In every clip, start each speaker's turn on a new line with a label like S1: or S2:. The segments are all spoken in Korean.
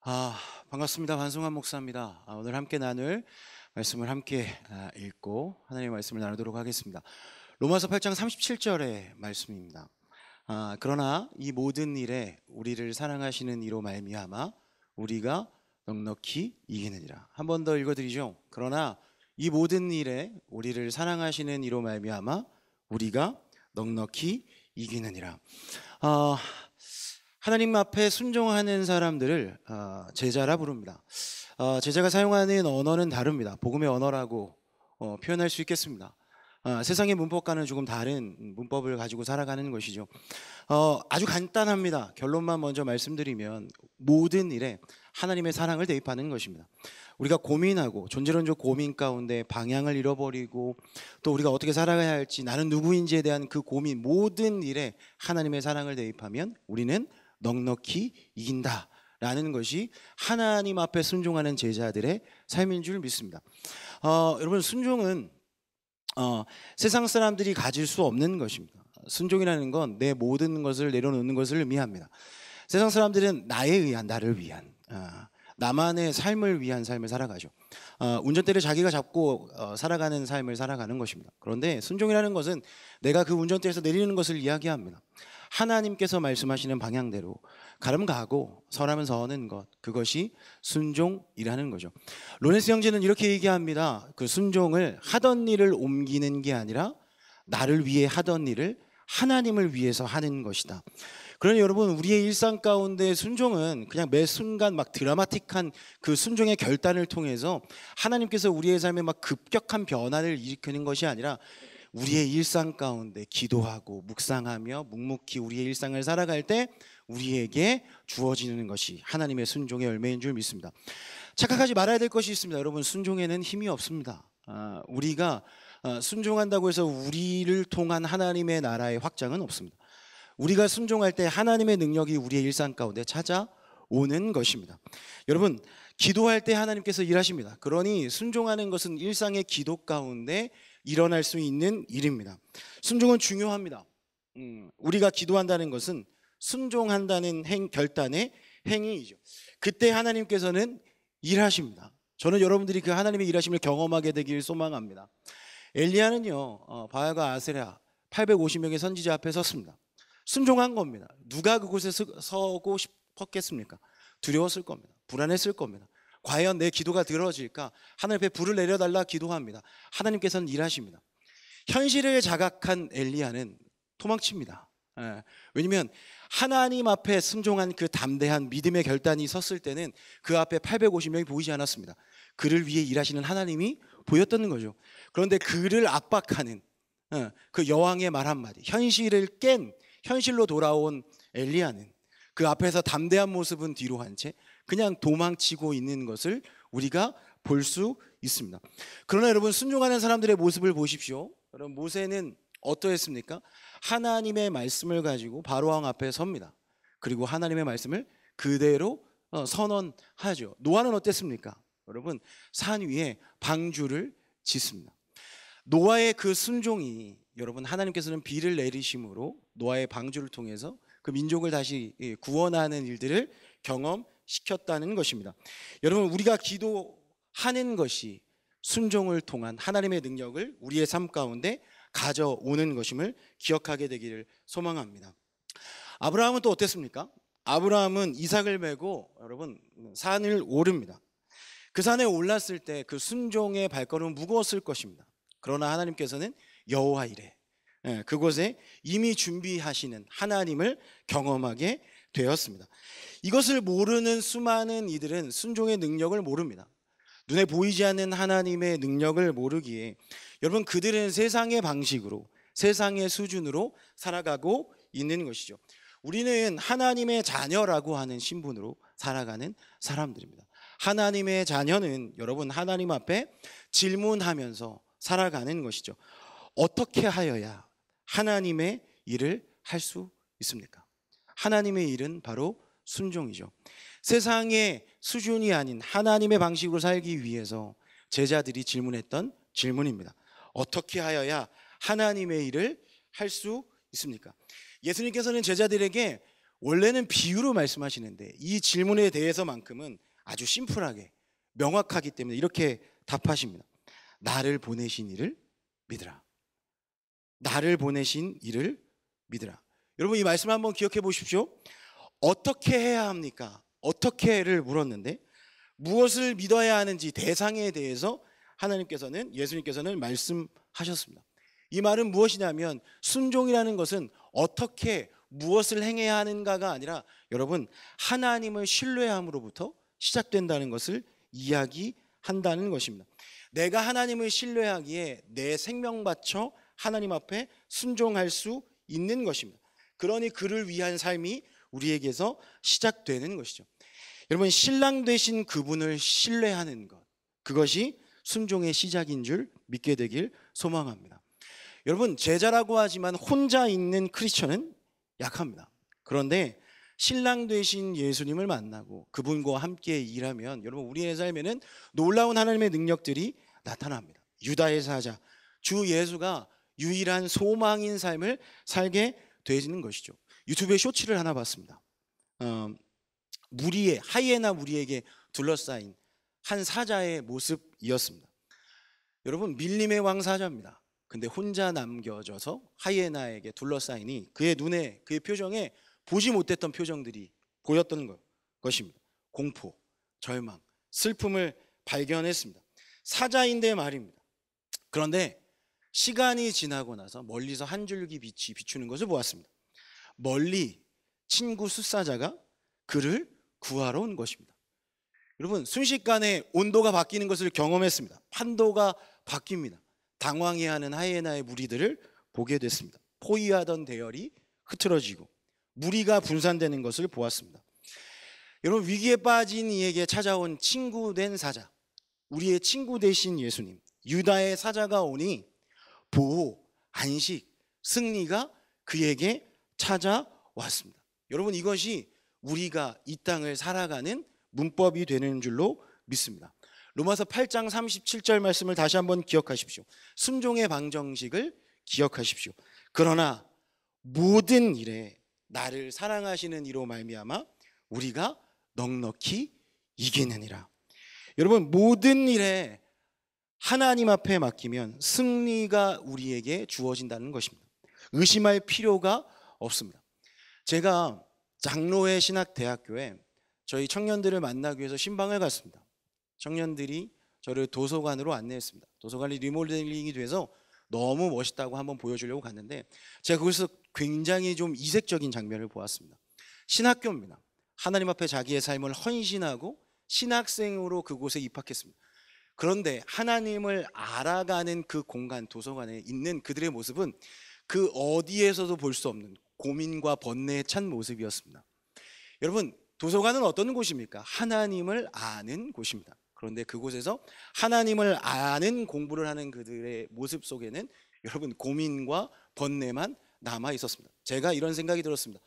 S1: 아, 반갑습니다. 반승환 목사입니다. 오늘 함께 나눌 말씀을 함께 읽고 하나님의 말씀을 나누도록 하겠습니다. 로마서 8장 37절의 말씀입니다. 그러나 이 모든 일에 우리를 사랑하시는 이로 말미암아 우리가 넉넉히 이기느니라. 한 번 더 읽어드리죠. 그러나 이 모든 일에 우리를 사랑하시는 이로 말미암아 우리가 넉넉히 이기느니라. 하나님 앞에 순종하는 사람들을 제자라 부릅니다. 제자가 사용하는 언어는 다릅니다. 복음의 언어라고 표현할 수 있겠습니다. 세상의 문법과는 조금 다른 문법을 가지고 살아가는 것이죠. 아주 간단합니다. 결론만 먼저 말씀드리면 모든 일에 하나님의 사랑을 대입하는 것입니다. 우리가 고민하고 존재론적 고민 가운데 방향을 잃어버리고 또 우리가 어떻게 살아가야 할지 나는 누구인지에 대한 그 고민, 모든 일에 하나님의 사랑을 대입하면 우리는 넉넉히 이긴다라는 것이 하나님 앞에 순종하는 제자들의 삶인 줄 믿습니다. 여러분, 순종은 세상 사람들이 가질 수 없는 것입니다. 순종이라는 건 내 모든 것을 내려놓는 것을 의미합니다. 세상 사람들은 나에 의한, 나를 위한, 나만의 삶을 위한 삶을 살아가죠. 운전대를 자기가 잡고 살아가는 삶을 살아가는 것입니다. 그런데 순종이라는 것은 내가 그 운전대에서 내리는 것을 이야기합니다. 하나님께서 말씀하시는 방향대로 가면 가고 서라면 서는 것, 그것이 순종이라는 거죠. 로렌스 형제는 이렇게 얘기합니다. 그 순종을 하던 일을 옮기는 게 아니라 나를 위해 하던 일을 하나님을 위해서 하는 것이다. 그러니 여러분, 우리의 일상 가운데 순종은 그냥 매 순간 막 드라마틱한 그 순종의 결단을 통해서 하나님께서 우리의 삶에 막 급격한 변화를 일으키는 것이 아니라 우리의 일상 가운데 기도하고 묵상하며 묵묵히 우리의 일상을 살아갈 때 우리에게 주어지는 것이 하나님의 순종의 열매인 줄 믿습니다. 착각하지 말아야 될 것이 있습니다. 여러분, 순종에는 힘이 없습니다. 우리가 순종한다고 해서 우리를 통한 하나님의 나라의 확장은 없습니다. 우리가 순종할 때 하나님의 능력이 우리의 일상 가운데 찾아오는 것입니다. 여러분, 기도할 때 하나님께서 일하십니다. 그러니 순종하는 것은 일상의 기도 가운데 일어날 수 있는 일입니다. 순종은 중요합니다. 우리가 기도한다는 것은 순종한다는 결단의 행위이죠. 그때 하나님께서는 일하십니다. 저는 여러분들이 그 하나님의 일하심을 경험하게 되길 소망합니다. 엘리야는요, 바알과 아세라 850명의 선지자 앞에 섰습니다. 순종한 겁니다. 누가 그곳에 서고 싶었겠습니까? 두려웠을 겁니다. 불안했을 겁니다. 과연 내 기도가 들어질까? 하나님 앞에 불을 내려달라 기도합니다. 하나님께서는 일하십니다. 현실을 자각한 엘리야는 도망칩니다. 왜냐하면 하나님 앞에 순종한 그 담대한 믿음의 결단이 섰을 때는 그 앞에 850명이 보이지 않았습니다. 그를 위해 일하시는 하나님이 보였다는 거죠. 그런데 그를 압박하는 그 여왕의 말 한마디, 현실을 깬 현실로 돌아온 엘리야는 그 앞에서 담대한 모습은 뒤로 한 채 그냥 도망치고 있는 것을 우리가 볼 수 있습니다. 그러나 여러분, 순종하는 사람들의 모습을 보십시오. 여러분, 모세는 어떠했습니까? 하나님의 말씀을 가지고 바로왕 앞에 섭니다. 그리고 하나님의 말씀을 그대로 선언하죠. 노아는 어땠습니까? 여러분, 산 위에 방주를 짓습니다. 노아의 그 순종이 여러분, 하나님께서는 비를 내리심으로 노아의 방주를 통해서 그 민족을 다시 구원하는 일들을 경험시켰다는 것입니다. 여러분, 우리가 기도하는 것이 순종을 통한 하나님의 능력을 우리의 삶 가운데 가져오는 것임을 기억하게 되기를 소망합니다. 아브라함은 또 어땠습니까? 아브라함은 이삭을 메고 여러분 산을 오릅니다. 그 산에 올랐을 때 그 순종의 발걸음은 무거웠을 것입니다. 그러나 하나님께서는 여호와 이레, 그곳에 이미 준비하시는 하나님을 경험하게 되었습니다. 이것을 모르는 수많은 이들은 순종의 능력을 모릅니다. 눈에 보이지 않는 하나님의 능력을 모르기에 여러분, 그들은 세상의 방식으로, 세상의 수준으로 살아가고 있는 것이죠. 우리는 하나님의 자녀라고 하는 신분으로 살아가는 사람들입니다. 하나님의 자녀는 여러분, 하나님 앞에 질문하면서 살아가는 것이죠. 어떻게 하여야 하나님의 일을 할 수 있습니까? 하나님의 일은 바로 순종이죠. 세상의 수준이 아닌 하나님의 방식으로 살기 위해서 제자들이 질문했던 질문입니다. 어떻게 하여야 하나님의 일을 할 수 있습니까? 예수님께서는 제자들에게 원래는 비유로 말씀하시는데 이 질문에 대해서만큼은 아주 심플하게 명확하기 때문에 이렇게 답하십니다. 나를 보내신 이를 믿으라. 나를 보내신 이를 믿으라. 여러분, 이 말씀을 한번 기억해 보십시오. 어떻게 해야 합니까? 어떻게를 물었는데 무엇을 믿어야 하는지 대상에 대해서 예수님께서는 말씀하셨습니다. 이 말은 무엇이냐면 순종이라는 것은 어떻게 무엇을 행해야 하는가가 아니라 여러분, 하나님을 신뢰함으로부터 시작된다는 것을 이야기한다는 것입니다. 내가 하나님을 신뢰하기에 내 생명 바쳐 하나님 앞에 순종할 수 있는 것입니다. 그러니 그를 위한 삶이 우리에게서 시작되는 것이죠. 여러분, 신랑 되신 그분을 신뢰하는 것, 그것이 순종의 시작인 줄 믿게 되길 소망합니다. 여러분, 제자라고 하지만 혼자 있는 크리스천은 약합니다. 그런데 신랑 되신 예수님을 만나고 그분과 함께 일하면 여러분, 우리의 삶에는 놀라운 하나님의 능력들이 나타납니다. 유다의 사자 주 예수가 유일한 소망인 삶을 살게 되는 것이죠. 유튜브에 쇼츠를 하나 봤습니다. 하이에나 무리에게 둘러싸인 한 사자의 모습이었습니다. 여러분, 밀림의 왕 사자입니다. 근데 혼자 남겨져서 하이에나에게 둘러싸이니 그의 눈에, 그의 표정에 보지 못했던 표정들이 보였던 것입니다. 공포, 절망, 슬픔을 발견했습니다. 사자인데 말입니다. 그런데 시간이 지나고 나서 멀리서 한 줄기 빛이 비추는 것을 보았습니다. 멀리 친구 숫사자가 그를 구하러 온 것입니다. 여러분, 순식간에 온도가 바뀌는 것을 경험했습니다. 판도가 바뀝니다. 당황해하는 하이에나의 무리들을 보게 됐습니다. 포위하던 대열이 흐트러지고 무리가 분산되는 것을 보았습니다. 여러분, 위기에 빠진 이에게 찾아온 친구 된 사자, 우리의 친구 되신 예수님, 유다의 사자가 오니 보호, 안식, 승리가 그에게 찾아왔습니다. 여러분, 이것이 우리가 이 땅을 살아가는 문법이 되는 줄로 믿습니다. 로마서 8장 37절 말씀을 다시 한번 기억하십시오. 순종의 방정식을 기억하십시오. 그러나 모든 일에 나를 사랑하시는 이로 말미암아 우리가 넉넉히 이기느니라. 여러분, 모든 일에 하나님 앞에 맡기면 승리가 우리에게 주어진다는 것입니다. 의심할 필요가 없습니다. 제가 장로회 신학대학교에 저희 청년들을 만나기 위해서 신방을 갔습니다. 청년들이 저를 도서관으로 안내했습니다. 도서관이 리모델링이 돼서 너무 멋있다고 한번 보여주려고 갔는데 제가 거기서 굉장히 좀 이색적인 장면을 보았습니다. 신학교입니다. 하나님 앞에 자기의 삶을 헌신하고 신학생으로 그곳에 입학했습니다. 그런데 하나님을 알아가는 그 공간, 도서관에 있는 그들의 모습은 그 어디에서도 볼 수 없는 고민과 번뇌에 찬 모습이었습니다. 여러분, 도서관은 어떤 곳입니까? 하나님을 아는 곳입니다. 그런데 그곳에서 하나님을 아는 공부를 하는 그들의 모습 속에는 여러분, 고민과 번뇌만 남아 있었습니다. 제가 이런 생각이 들었습니다.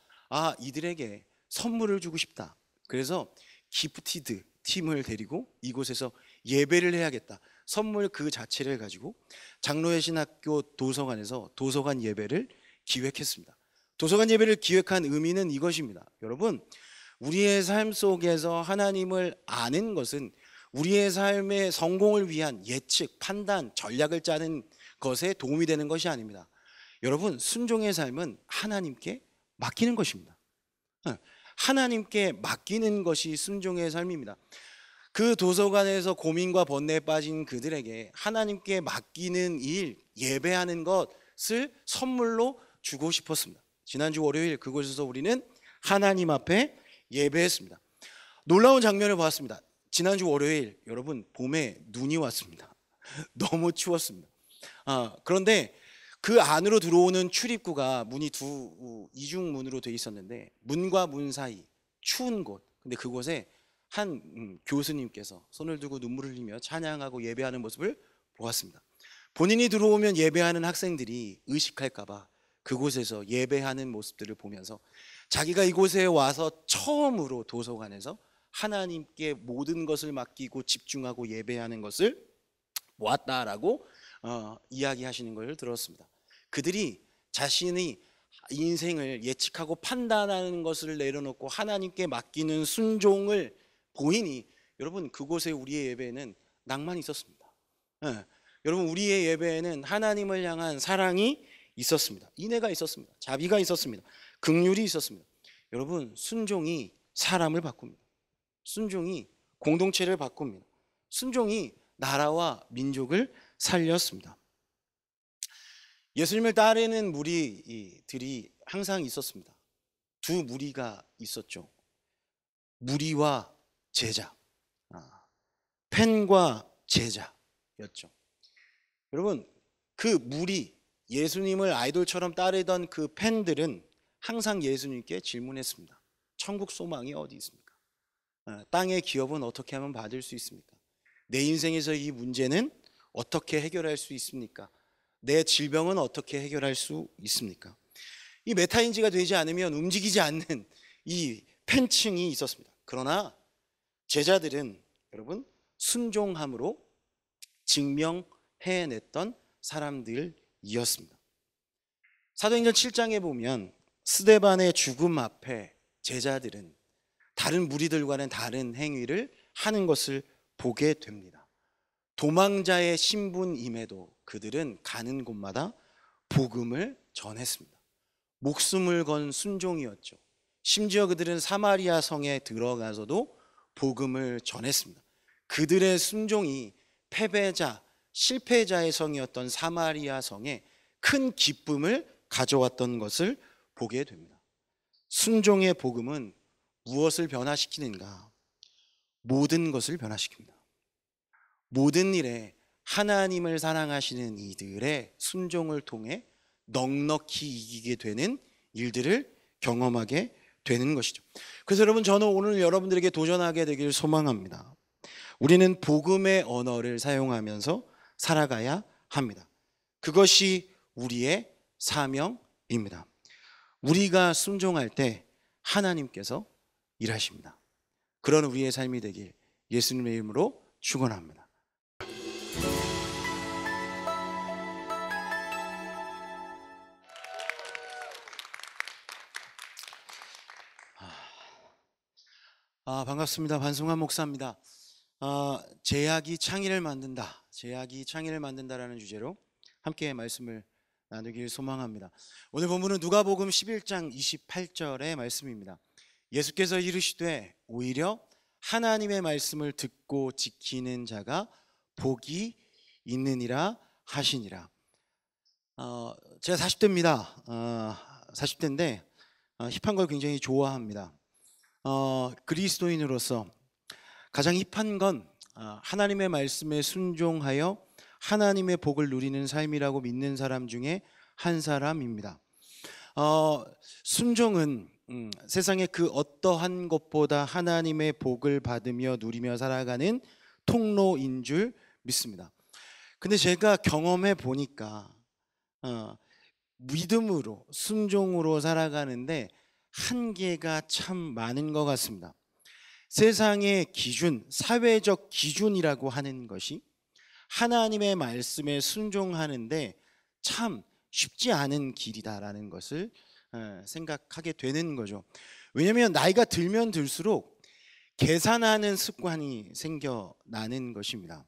S1: 이들에게 선물을 주고 싶다. 그래서 기프티드 팀을 데리고 이곳에서 예배를 해야겠다. 선물 그 자체를 가지고 장로회 신학교 도서관에서 도서관 예배를 기획했습니다. 도서관 예배를 기획한 의미는 이것입니다. 여러분, 우리의 삶 속에서 하나님을 아는 것은 우리의 삶의 성공을 위한 예측, 판단, 전략을 짜는 것에 도움이 되는 것이 아닙니다. 여러분, 순종의 삶은 하나님께 맡기는 것입니다. 하나님께 맡기는 것이 순종의 삶입니다. 그 도서관에서 고민과 번뇌에 빠진 그들에게 하나님께 맡기는 일, 예배하는 것을 선물로 주고 싶었습니다. 지난주 월요일 그곳에서 우리는 하나님 앞에 예배했습니다. 놀라운 장면을 보았습니다. 지난주 월요일 여러분, 봄에 눈이 왔습니다. 너무 추웠습니다. 그런데 그 안으로 들어오는 출입구가 문이 이중문으로 되어 있었는데 문과 문 사이 추운 곳, 근데 그곳에 한 교수님께서 손을 들고 눈물을 흘리며 찬양하고 예배하는 모습을 보았습니다. 본인이 들어오면 예배하는 학생들이 의식할까봐 그곳에서 예배하는 모습들을 보면서 자기가 이곳에 와서 처음으로 도서관에서 하나님께 모든 것을 맡기고 집중하고 예배하는 것을 보았다라고 이야기하시는 것을 들었습니다. 그들이 자신이 인생을 예측하고 판단하는 것을 내려놓고 하나님께 맡기는 순종을 보이니 여러분 그곳에 우리의 예배에는 낭만이 있었습니다. 예. 여러분 우리의 예배에는 하나님을 향한 사랑이 있었습니다. 인애가 있었습니다. 자비가 있었습니다. 긍휼이 있었습니다. 여러분 순종이 사람을 바꿉니다. 순종이 공동체를 바꿉니다. 순종이 나라와 민족을 살렸습니다. 예수님을 따르는 무리들이 항상 있었습니다. 두 무리가 있었죠. 무리와 제자, 팬과 제자였죠. 여러분 그 무리, 예수님을 아이돌처럼 따르던 그 팬들은 항상 예수님께 질문했습니다. 천국 소망이 어디 있습니까? 땅의 기업은 어떻게 하면 받을 수 있습니까? 내 인생에서 이 문제는 어떻게 해결할 수 있습니까? 내 질병은 어떻게 해결할 수 있습니까? 이 메타인지가 되지 않으면 움직이지 않는 이 팬층이 있었습니다. 그러나 제자들은 여러분 순종함으로 증명해냈던 사람들이었습니다. 사도행전 7장에 보면 스데반의 죽음 앞에 제자들은 다른 무리들과는 다른 행위를 하는 것을 보게 됩니다. 도망자의 신분임에도 그들은 가는 곳마다 복음을 전했습니다. 목숨을 건 순종이었죠. 심지어 그들은 사마리아 성에 들어가서도 복음을 전했습니다. 그들의 순종이 패배자, 실패자의 성이었던 사마리아 성에 큰 기쁨을 가져왔던 것을 보게 됩니다. 순종의 복음은 무엇을 변화시키는가? 모든 것을 변화시킵니다. 모든 일에 하나님을 사랑하시는 이들의 순종을 통해 넉넉히 이기게 되는 일들을 경험하게 되는 것이죠. 그래서 여러분 저는 오늘 여러분들에게 도전하게 되길 소망합니다. 우리는 복음의 언어를 사용하면서 살아가야 합니다. 그것이 우리의 사명입니다. 우리가 순종할 때 하나님께서 일하십니다. 그런 우리의 삶이 되길 예수님의 이름으로 축원합니다. 반갑습니다. 반승환 목사입니다. 제약이 창의를 만든다. 제약이 창의를 만든다라는 주제로 함께 말씀을 나누길 소망합니다. 오늘 본문은 누가복음 11장 28절의 말씀입니다. 예수께서 이르시되 오히려 하나님의 말씀을 듣고 지키는 자가 복이 있느니라 하시니라. 제가 40대입니다. 40대인데 힙한 걸 굉장히 좋아합니다. 그리스도인으로서 가장 힙한 건 하나님의 말씀에 순종하여 하나님의 복을 누리는 삶이라고 믿는 사람 중에 한 사람입니다. 순종은 세상의 그 어떠한 것보다 하나님의 복을 받으며 누리며 살아가는 통로인 줄 믿습니다. 근데 제가 경험해 보니까 믿음으로 순종으로 살아가는데 한계가 참 많은 것 같습니다. 세상의 기준, 사회적 기준이라고 하는 것이 하나님의 말씀에 순종하는데 참 쉽지 않은 길이다라는 것을 생각하게 되는 거죠. 왜냐하면 나이가 들면 들수록 계산하는 습관이 생겨나는 것입니다.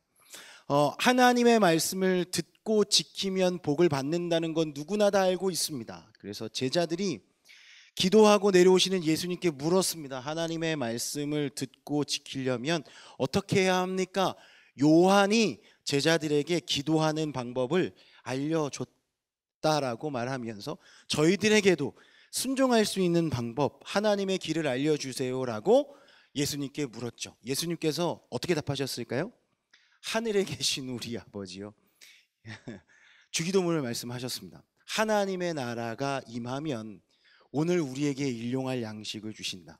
S1: 하나님의 말씀을 듣고 지키면 복을 받는다는 건 누구나 다 알고 있습니다. 그래서 제자들이 기도하고 내려오시는 예수님께 물었습니다. 하나님의 말씀을 듣고 지키려면 어떻게 해야 합니까? 요한이 제자들에게 기도하는 방법을 알려줬다라고 말하면서 저희들에게도 순종할 수 있는 방법, 하나님의 길을 알려주세요라고 예수님께 물었죠. 예수님께서 어떻게 답하셨을까요? 하늘에 계신 우리 아버지요. 주기도문을 말씀하셨습니다. 하나님의 나라가 임하면 오늘 우리에게 일용할 양식을 주신다.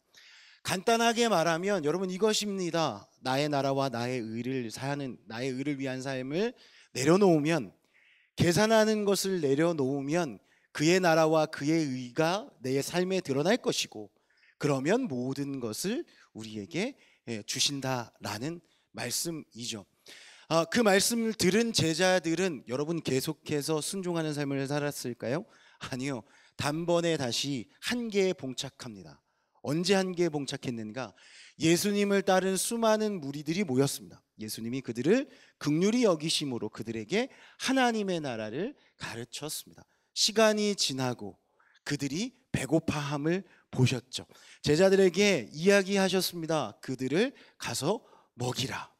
S1: 간단하게 말하면 여러분 이것입니다. 나의 나라와 나의 의를 위한 삶을 내려놓으면, 계산하는 것을 내려놓으면 그의 나라와 그의 의가 내 삶에 드러날 것이고, 그러면 모든 것을 우리에게 주신다라는 말씀이죠. 그 말씀을 들은 제자들은 여러분 계속해서 순종하는 삶을 살았을까요? 아니요. 단번에 다시 한계에 봉착합니다. 언제 한계에 봉착했는가? 예수님을 따른 수많은 무리들이 모였습니다. 예수님이 그들을 긍휼히 여기심으로 그들에게 하나님의 나라를 가르쳤습니다. 시간이 지나고 그들이 배고파함을 보셨죠. 제자들에게 이야기하셨습니다. 그들을 가서 먹이라.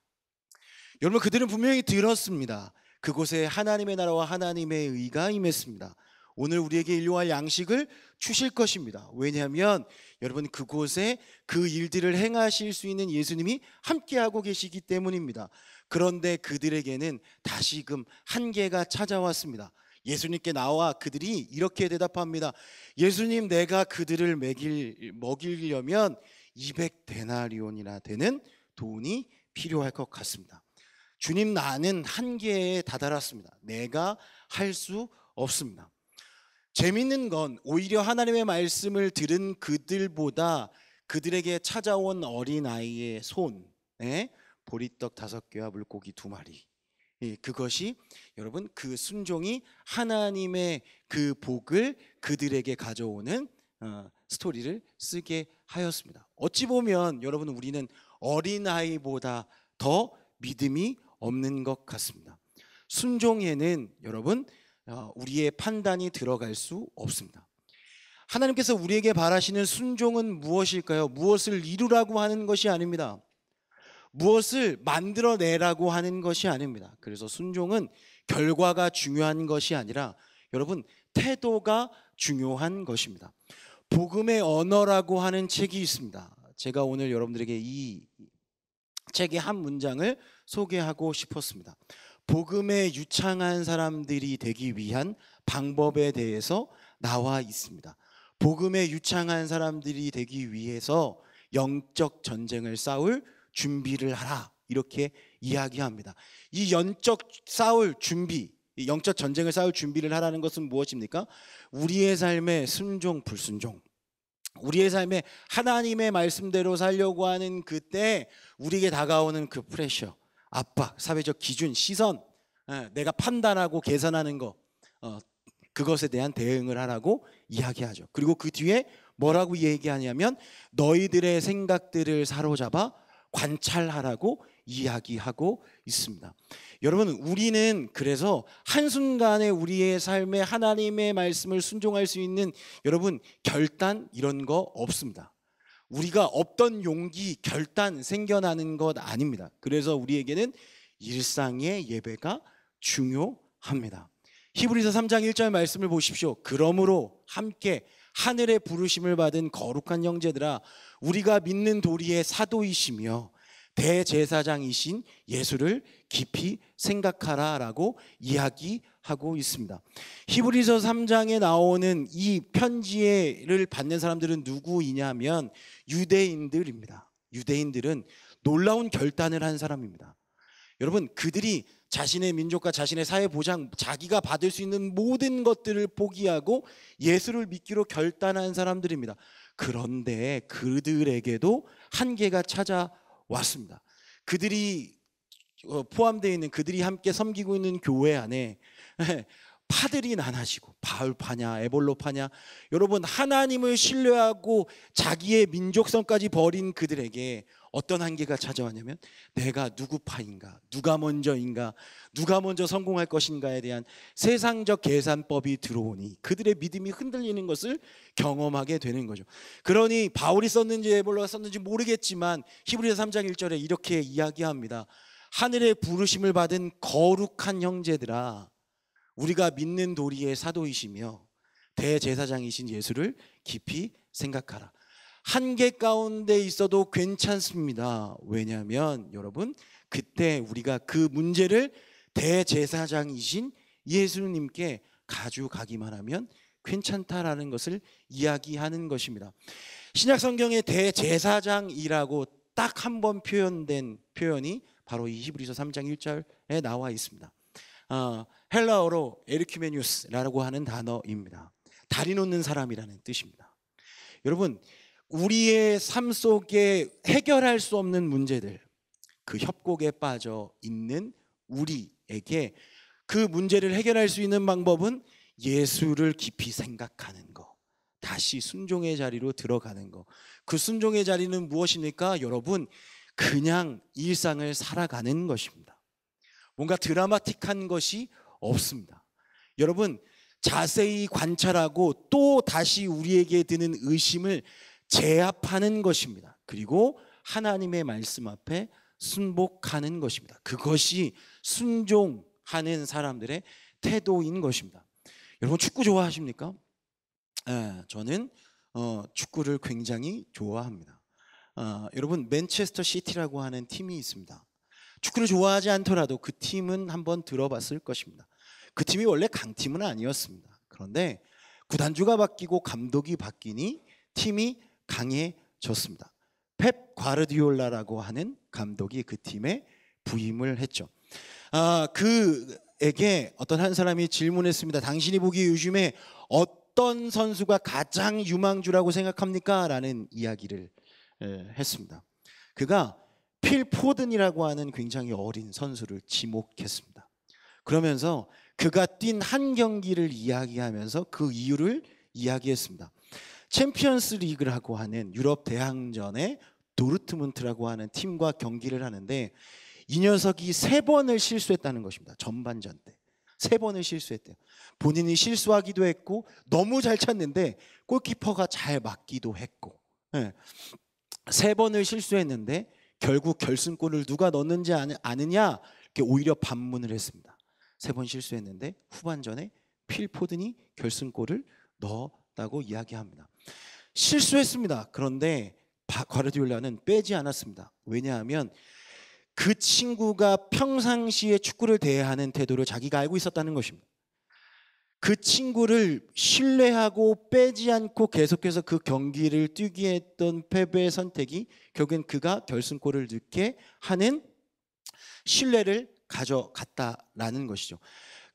S1: 여러분, 그들은 분명히 들었습니다. 그곳에 하나님의 나라와 하나님의 의가 임했습니다. 오늘 우리에게 일용할 양식을 주실 것입니다. 왜냐하면 여러분, 그곳에 그 일들을 행하실 수 있는 예수님이 함께하고 계시기 때문입니다. 그런데 그들에게는 다시금 한계가 찾아왔습니다. 예수님께 나와 그들이 이렇게 대답합니다. 예수님, 내가 그들을 먹이려면 200데나리온이나 되는 돈이 필요할 것 같습니다. 주님, 나는 한계에 다다랐습니다. 내가 할 수 없습니다. 재밌는 건 오히려 하나님의 말씀을 들은 그들보다 그들에게 찾아온 어린아이의 손에 보리떡 5개와 물고기 2마리, 그것이 여러분 그 순종이 하나님의 그 복을 그들에게 가져오는 스토리를 쓰게 하였습니다. 어찌 보면 여러분, 우리는 어린아이보다 더 믿음이 없는 것 같습니다. 순종에는 여러분 우리의 판단이 들어갈 수 없습니다. 하나님께서 우리에게 바라시는 순종은 무엇일까요? 무엇을 이루라고 하는 것이 아닙니다. 무엇을 만들어내라고 하는 것이 아닙니다. 그래서 순종은 결과가 중요한 것이 아니라 여러분 태도가 중요한 것입니다. 복음의 언어라고 하는 책이 있습니다. 제가 오늘 여러분들에게 이 책의 한 문장을 소개하고 싶었습니다. 복음에 유창한 사람들이 되기 위한 방법에 대해서 나와 있습니다. 복음에 유창한 사람들이 되기 위해서 영적 전쟁을 싸울 준비를 하라, 이렇게 이야기합니다. 이 영적 전쟁을 싸울 준비를 하라는 것은 무엇입니까? 우리의 삶의 순종, 불순종, 우리의 삶에 하나님의 말씀대로 살려고 하는 그때 우리에게 다가오는 그 프레셔, 압박, 사회적 기준, 시선, 내가 판단하고 계산하는 것, 그것에 대한 대응을 하라고 이야기하죠. 그리고 그 뒤에 뭐라고 얘기하냐면 너희들의 생각들을 사로잡아 관찰하라고 이야기하고 있습니다. 여러분, 우리는 그래서 한순간에 우리의 삶에 하나님의 말씀을 순종할 수 있는 여러분 결단 이런 거 없습니다. 우리가 없던 용기, 결단 생겨나는 것 아닙니다. 그래서 우리에게는 일상의 예배가 중요합니다. 히브리서 3장 1절 말씀을 보십시오. 그러므로 함께 하늘의 부르심을 받은 거룩한 형제들아, 우리가 믿는 도리의 사도이시며 대제사장이신 예수를 깊이 생각하라라고 이야기하고 있습니다. 히브리서 3장에 나오는 이 편지를 받는 사람들은 누구이냐면 유대인들입니다. 유대인들은 놀라운 결단을 한 사람입니다. 여러분, 그들이 자신의 민족과 자신의 사회 보장, 자기가 받을 수 있는 모든 것들을 포기하고 예수를 믿기로 결단한 사람들입니다. 그런데 그들에게도 한계가 찾아왔습니다. 그들이 포함되어 있는, 그들이 함께 섬기고 있는 교회 안에 파들이 나눠지고 바울파냐 에볼로파냐, 여러분 하나님을 신뢰하고 자기의 민족성까지 버린 그들에게 어떤 한계가 찾아왔냐면 내가 누구 파인가, 누가 먼저인가, 누가 먼저 성공할 것인가에 대한 세상적 계산법이 들어오니 그들의 믿음이 흔들리는 것을 경험하게 되는 거죠. 그러니 바울이 썼는지 에볼로가 썼는지 모르겠지만 히브리서 3장 1절에 이렇게 이야기합니다. 하늘의 부르심을 받은 거룩한 형제들아, 우리가 믿는 도리의 사도이시며 대제사장이신 예수를 깊이 생각하라. 한계 가운데 있어도 괜찮습니다. 왜냐하면 여러분 그때 우리가 그 문제를 대제사장이신 예수님께 가져가기만 하면 괜찮다라는 것을 이야기하는 것입니다. 신약 성경의 대제사장이라고 딱 한 번 표현된 표현이 바로 이 히브리서 3장 1절에 나와 있습니다. 헬라어로 에르큐메니우스라고 하는 단어입니다. 다리 놓는 사람이라는 뜻입니다. 여러분, 우리의 삶 속에 해결할 수 없는 문제들, 그 협곡에 빠져 있는 우리에게 그 문제를 해결할 수 있는 방법은 예수를 깊이 생각하는 것, 다시 순종의 자리로 들어가는 거. 그 순종의 자리는 무엇입니까? 여러분, 그냥 일상을 살아가는 것입니다. 뭔가 드라마틱한 것이 없습니다. 여러분, 자세히 관찰하고 또 다시 우리에게 드는 의심을 제압하는 것입니다. 그리고 하나님의 말씀 앞에 순복하는 것입니다. 그것이 순종하는 사람들의 태도인 것입니다. 여러분, 축구 좋아하십니까? 저는 축구를 굉장히 좋아합니다. 여러분, 맨체스터 시티라고 하는 팀이 있습니다. 축구를 좋아하지 않더라도 그 팀은 한번 들어봤을 것입니다. 그 팀이 원래 강팀은 아니었습니다. 그런데 구단주가 바뀌고 감독이 바뀌니 팀이 강해졌습니다. 펩 과르디올라라고 하는 감독이 그 팀에 부임을 했죠. 그에게 어떤 한 사람이 질문했습니다. 당신이 보기에 요즘에 어떤 선수가 가장 유망주라고 생각합니까? 라는 이야기를 했습니다. 그가 필 포든이라고 하는 굉장히 어린 선수를 지목했습니다. 그러면서 그가 뛴 한 경기를 이야기하면서 그 이유를 이야기했습니다. 챔피언스 리그라고 하는 유럽 대항전에 도르트문트라고 하는 팀과 경기를 하는데 이 녀석이 3번을 실수했다는 것입니다. 전반전 때 3번을 실수했대요. 본인이 실수하기도 했고 너무 잘 찼는데 골키퍼가 잘 막기도 했고 3번을 실수했는데 결국 결승골을 누가 넣었는지 아느냐 이렇게 오히려 반문을 했습니다. 3번 실수했는데 후반전에 필 포든이 결승골을 넣었다고 이야기합니다. 실수했습니다. 그런데 과르디올라는 빼지 않았습니다. 왜냐하면 그 친구가 평상시에 축구를 대하는 태도를 자기가 알고 있었다는 것입니다. 그 친구를 신뢰하고 빼지 않고 계속해서 그 경기를 뛰게 했던 펩의 선택이 결국엔 그가 결승골을 넣게 하는 신뢰를 가져갔다라는 것이죠.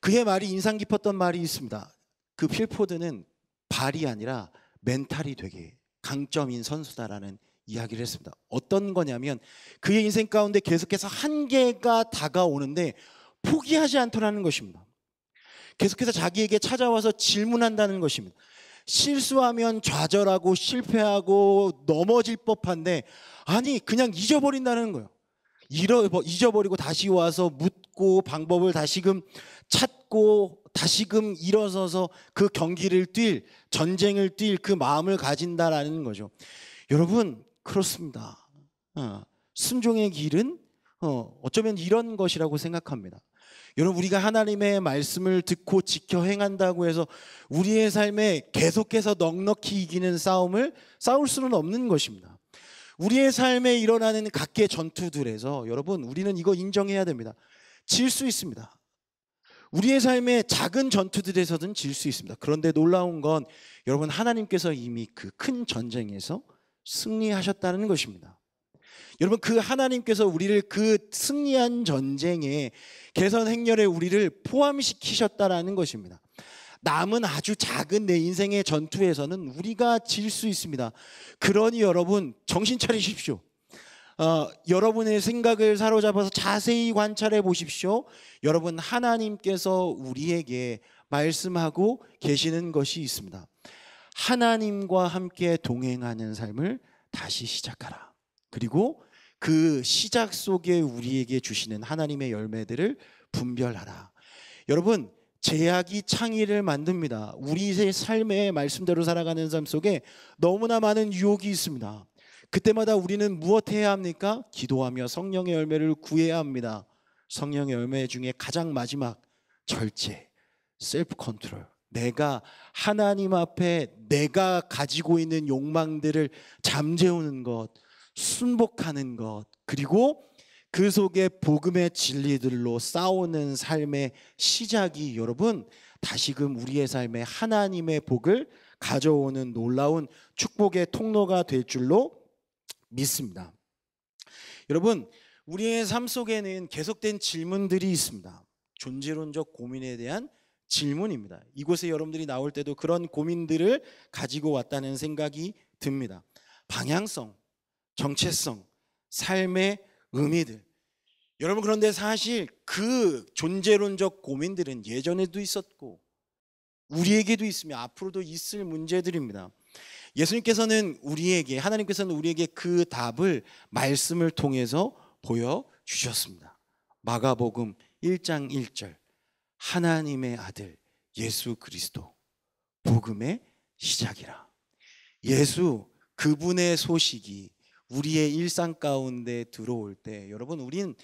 S1: 그의 말이 인상 깊었던 말이 있습니다. 그 필포드는 발이 아니라 멘탈이 되게 강점인 선수다라는 이야기를 했습니다. 어떤 거냐면 그의 인생 가운데 계속해서 한계가 다가오는데 포기하지 않더라는 것입니다. 계속해서 자기에게 찾아와서 질문한다는 것입니다. 실수하면 좌절하고 실패하고 넘어질 법한데 아니 그냥 잊어버린다는 거예요. 잊어버리고 다시 와서 묻고 방법을 다시금 찾고 다시금 일어서서 그 경기를 전쟁을 뛸 그 마음을 가진다라는 거죠. 여러분 그렇습니다. 순종의 길은 어쩌면 이런 것이라고 생각합니다. 여러분 우리가 하나님의 말씀을 듣고 지켜 행한다고 해서 우리의 삶에 계속해서 넉넉히 이기는 싸움을 싸울 수는 없는 것입니다. 우리의 삶에 일어나는 각계 전투들에서 여러분 우리는 이거 인정해야 됩니다. 질 수 있습니다. 우리의 삶의 작은 전투들에서든 질 수 있습니다. 그런데 놀라운 건 여러분 하나님께서 이미 그 큰 전쟁에서 승리하셨다는 것입니다. 여러분 그 하나님께서 우리를 그 승리한 전쟁에 개선 행렬에 우리를 포함시키셨다라는 것입니다. 남은 아주 작은 내 인생의 전투에서는 우리가 질 수 있습니다. 그러니 여러분 정신 차리십시오. 여러분의 생각을 사로잡아서 자세히 관찰해 보십시오. 여러분 하나님께서 우리에게 말씀하고 계시는 것이 있습니다. 하나님과 함께 동행하는 삶을 다시 시작하라. 그리고 그 시작 속에 우리에게 주시는 하나님의 열매들을 분별하라. 여러분 제약이 창의를 만듭니다. 우리의 삶의 말씀대로 살아가는 삶 속에 너무나 많은 유혹이 있습니다. 그때마다 우리는 무엇해야 합니까? 기도하며 성령의 열매를 구해야 합니다. 성령의 열매 중에 가장 마지막 절제, 셀프 컨트롤. 내가 하나님 앞에 내가 가지고 있는 욕망들을 잠재우는 것, 순복하는 것, 그리고 그 속에 복음의 진리들로 싸우는 삶의 시작이 여러분 다시금 우리의 삶에 하나님의 복을 가져오는 놀라운 축복의 통로가 될 줄로 믿습니다. 여러분 우리의 삶 속에는 계속된 질문들이 있습니다. 존재론적 고민에 대한 질문입니다. 이곳에 여러분들이 나올 때도 그런 고민들을 가지고 왔다는 생각이 듭니다. 방향성, 정체성, 삶의 의미들. 여러분 그런데 사실 그 존재론적 고민들은 예전에도 있었고 우리에게도 있으며 앞으로도 있을 문제들입니다. 예수님께서는 우리에게, 하나님께서는 우리에게 그 답을 말씀을 통해서 보여주셨습니다. 마가복음 1장 1절, 하나님의 아들 예수 그리스도 복음의 시작이라. 예수, 그분의 소식이 우리의 일상 가운데 들어올 때, 여러분, 우린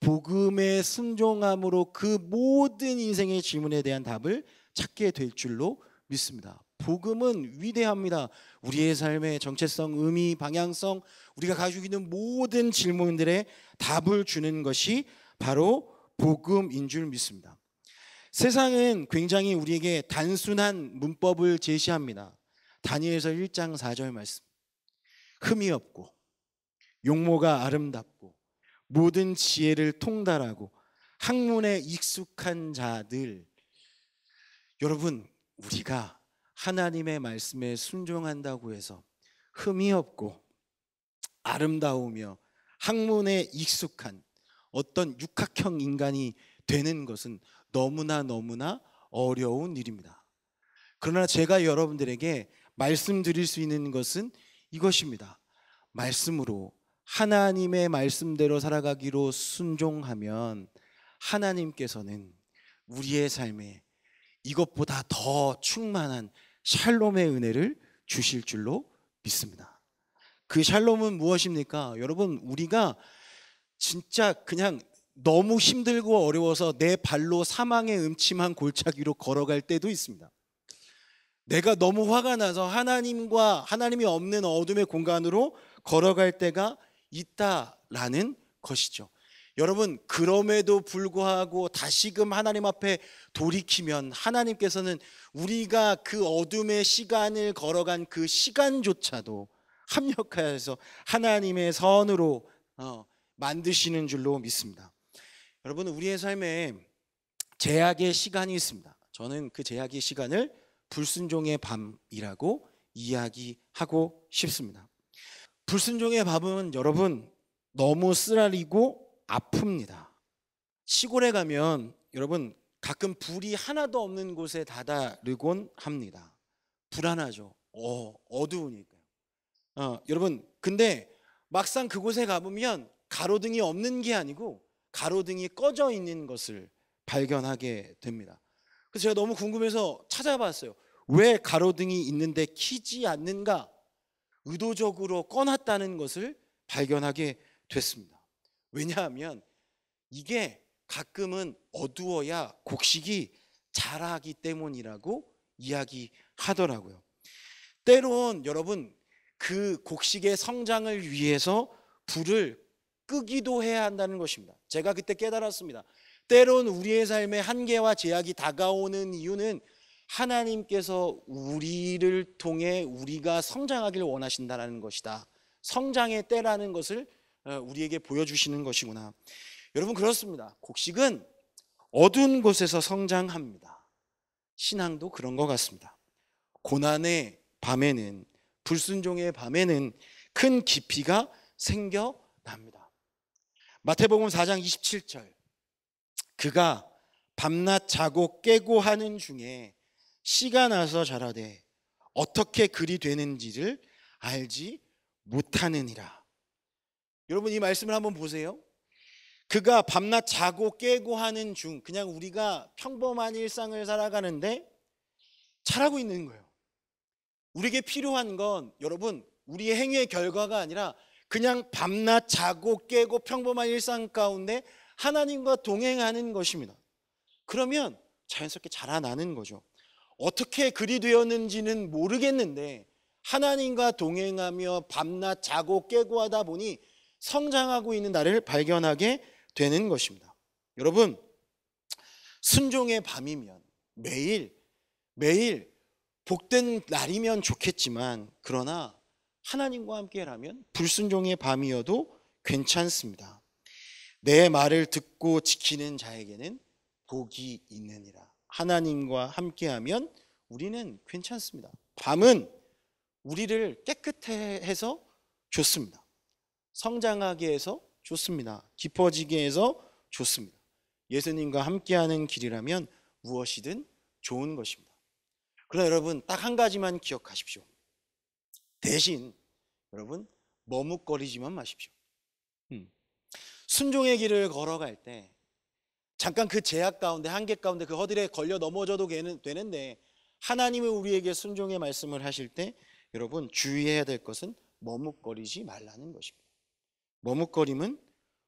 S1: 복음의 순종함으로 그 모든 인생의 질문에 대한 답을 찾게 될 줄로 믿습니다. 복음은 위대합니다. 우리의 삶의 정체성, 의미, 방향성, 우리가 가지고 있는 모든 질문들의 답을 주는 것이 바로 복음인 줄 믿습니다. 세상은 굉장히 우리에게 단순한 문법을 제시합니다. 다니엘서 1장 4절 말씀, 흠이 없고 용모가 아름답고 모든 지혜를 통달하고 학문에 익숙한 자들. 여러분, 우리가 하나님의 말씀에 순종한다고 해서 흠이 없고 아름다우며 학문에 익숙한 어떤 육학형 인간이 되는 것은 너무나 어려운 일입니다. 그러나 제가 여러분들에게 말씀드릴 수 있는 것은 이것입니다. 말씀으로, 하나님의 말씀대로 살아가기로 순종하면 하나님께서는 우리의 삶에 이것보다 더 충만한 샬롬의 은혜를 주실 줄로 믿습니다. 그 샬롬은 무엇입니까? 여러분, 우리가 진짜 그냥 너무 힘들고 어려워서 내 발로 사망의 음침한 골짜기로 걸어갈 때도 있습니다. 내가 너무 화가 나서 하나님이 없는 어둠의 공간으로 걸어갈 때가 있다라는 것이죠. 여러분, 그럼에도 불구하고 다시금 하나님 앞에 돌이키면 하나님께서는 우리가 그 어둠의 시간을 걸어간 그 시간조차도 합력하여서 하나님의 선으로 만드시는 줄로 믿습니다. 여러분, 우리의 삶에 제약의 시간이 있습니다. 저는 그 제약의 시간을 불순종의 밤이라고 이야기하고 싶습니다. 불순종의 밤은 여러분 너무 쓰라리고 아픕니다. 시골에 가면 여러분 가끔 불이 하나도 없는 곳에 다다르곤 합니다. 불안하죠. 어두우니까요. 여러분, 근데 막상 그곳에 가보면 가로등이 없는 게 아니고 가로등이 꺼져 있는 것을 발견하게 됩니다. 그래서 제가 너무 궁금해서 찾아봤어요. 왜 가로등이 있는데 켜지 않는가? 의도적으로 꺼놨다는 것을 발견하게 됐습니다. 왜냐하면 이게 가끔은 어두워야 곡식이 자라기 때문이라고 이야기하더라고요. 때론 여러분, 그 곡식의 성장을 위해서 불을 끄기도 해야 한다는 것입니다. 제가 그때 깨달았습니다. 때론 우리의 삶에 한계와 제약이 다가오는 이유는 하나님께서 우리를 통해 우리가 성장하길 원하신다는 것이다. 성장의 때라는 것을 우리에게 보여주시는 것이구나. 여러분, 그렇습니다. 곡식은 어두운 곳에서 성장합니다. 신앙도 그런 것 같습니다. 고난의 밤에는, 불순종의 밤에는 큰 깊이가 생겨납니다. 마태복음 4장 27절, 그가 밤낮 자고 깨고 하는 중에 씨가 나서 자라되 어떻게 그리 되는지를 알지 못하느니라. 여러분, 이 말씀을 한번 보세요. 그가 밤낮 자고 깨고 하는 중, 그냥 우리가 평범한 일상을 살아가는데 잘하고 있는 거예요. 우리에게 필요한 건 여러분, 우리의 행위의 결과가 아니라 그냥 밤낮 자고 깨고 평범한 일상 가운데 하나님과 동행하는 것입니다. 그러면 자연스럽게 자라나는 거죠. 어떻게 그리 되었는지는 모르겠는데 하나님과 동행하며 밤낮 자고 깨고 하다 보니 성장하고 있는 나를 발견하게 되는 것입니다. 여러분, 순종의 밤이면 매일 복된 날이면 좋겠지만, 그러나 하나님과 함께라면 불순종의 밤이어도 괜찮습니다. 내 말을 듣고 지키는 자에게는 복이 있느니라. 하나님과 함께하면 우리는 괜찮습니다. 밤은 우리를 깨끗해 해서 좋습니다. 성장하게 해서 좋습니다. 깊어지게 해서 좋습니다. 예수님과 함께하는 길이라면 무엇이든 좋은 것입니다. 그러나 여러분 딱 한 가지만 기억하십시오. 대신 여러분 머뭇거리지만 마십시오. 순종의 길을 걸어갈 때 잠깐 그 제약 가운데, 한계 가운데, 그 허들에 걸려 넘어져도 되는데, 하나님은 우리에게 순종의 말씀을 하실 때 여러분 주의해야 될 것은 머뭇거리지 말라는 것입니다. 머뭇거림은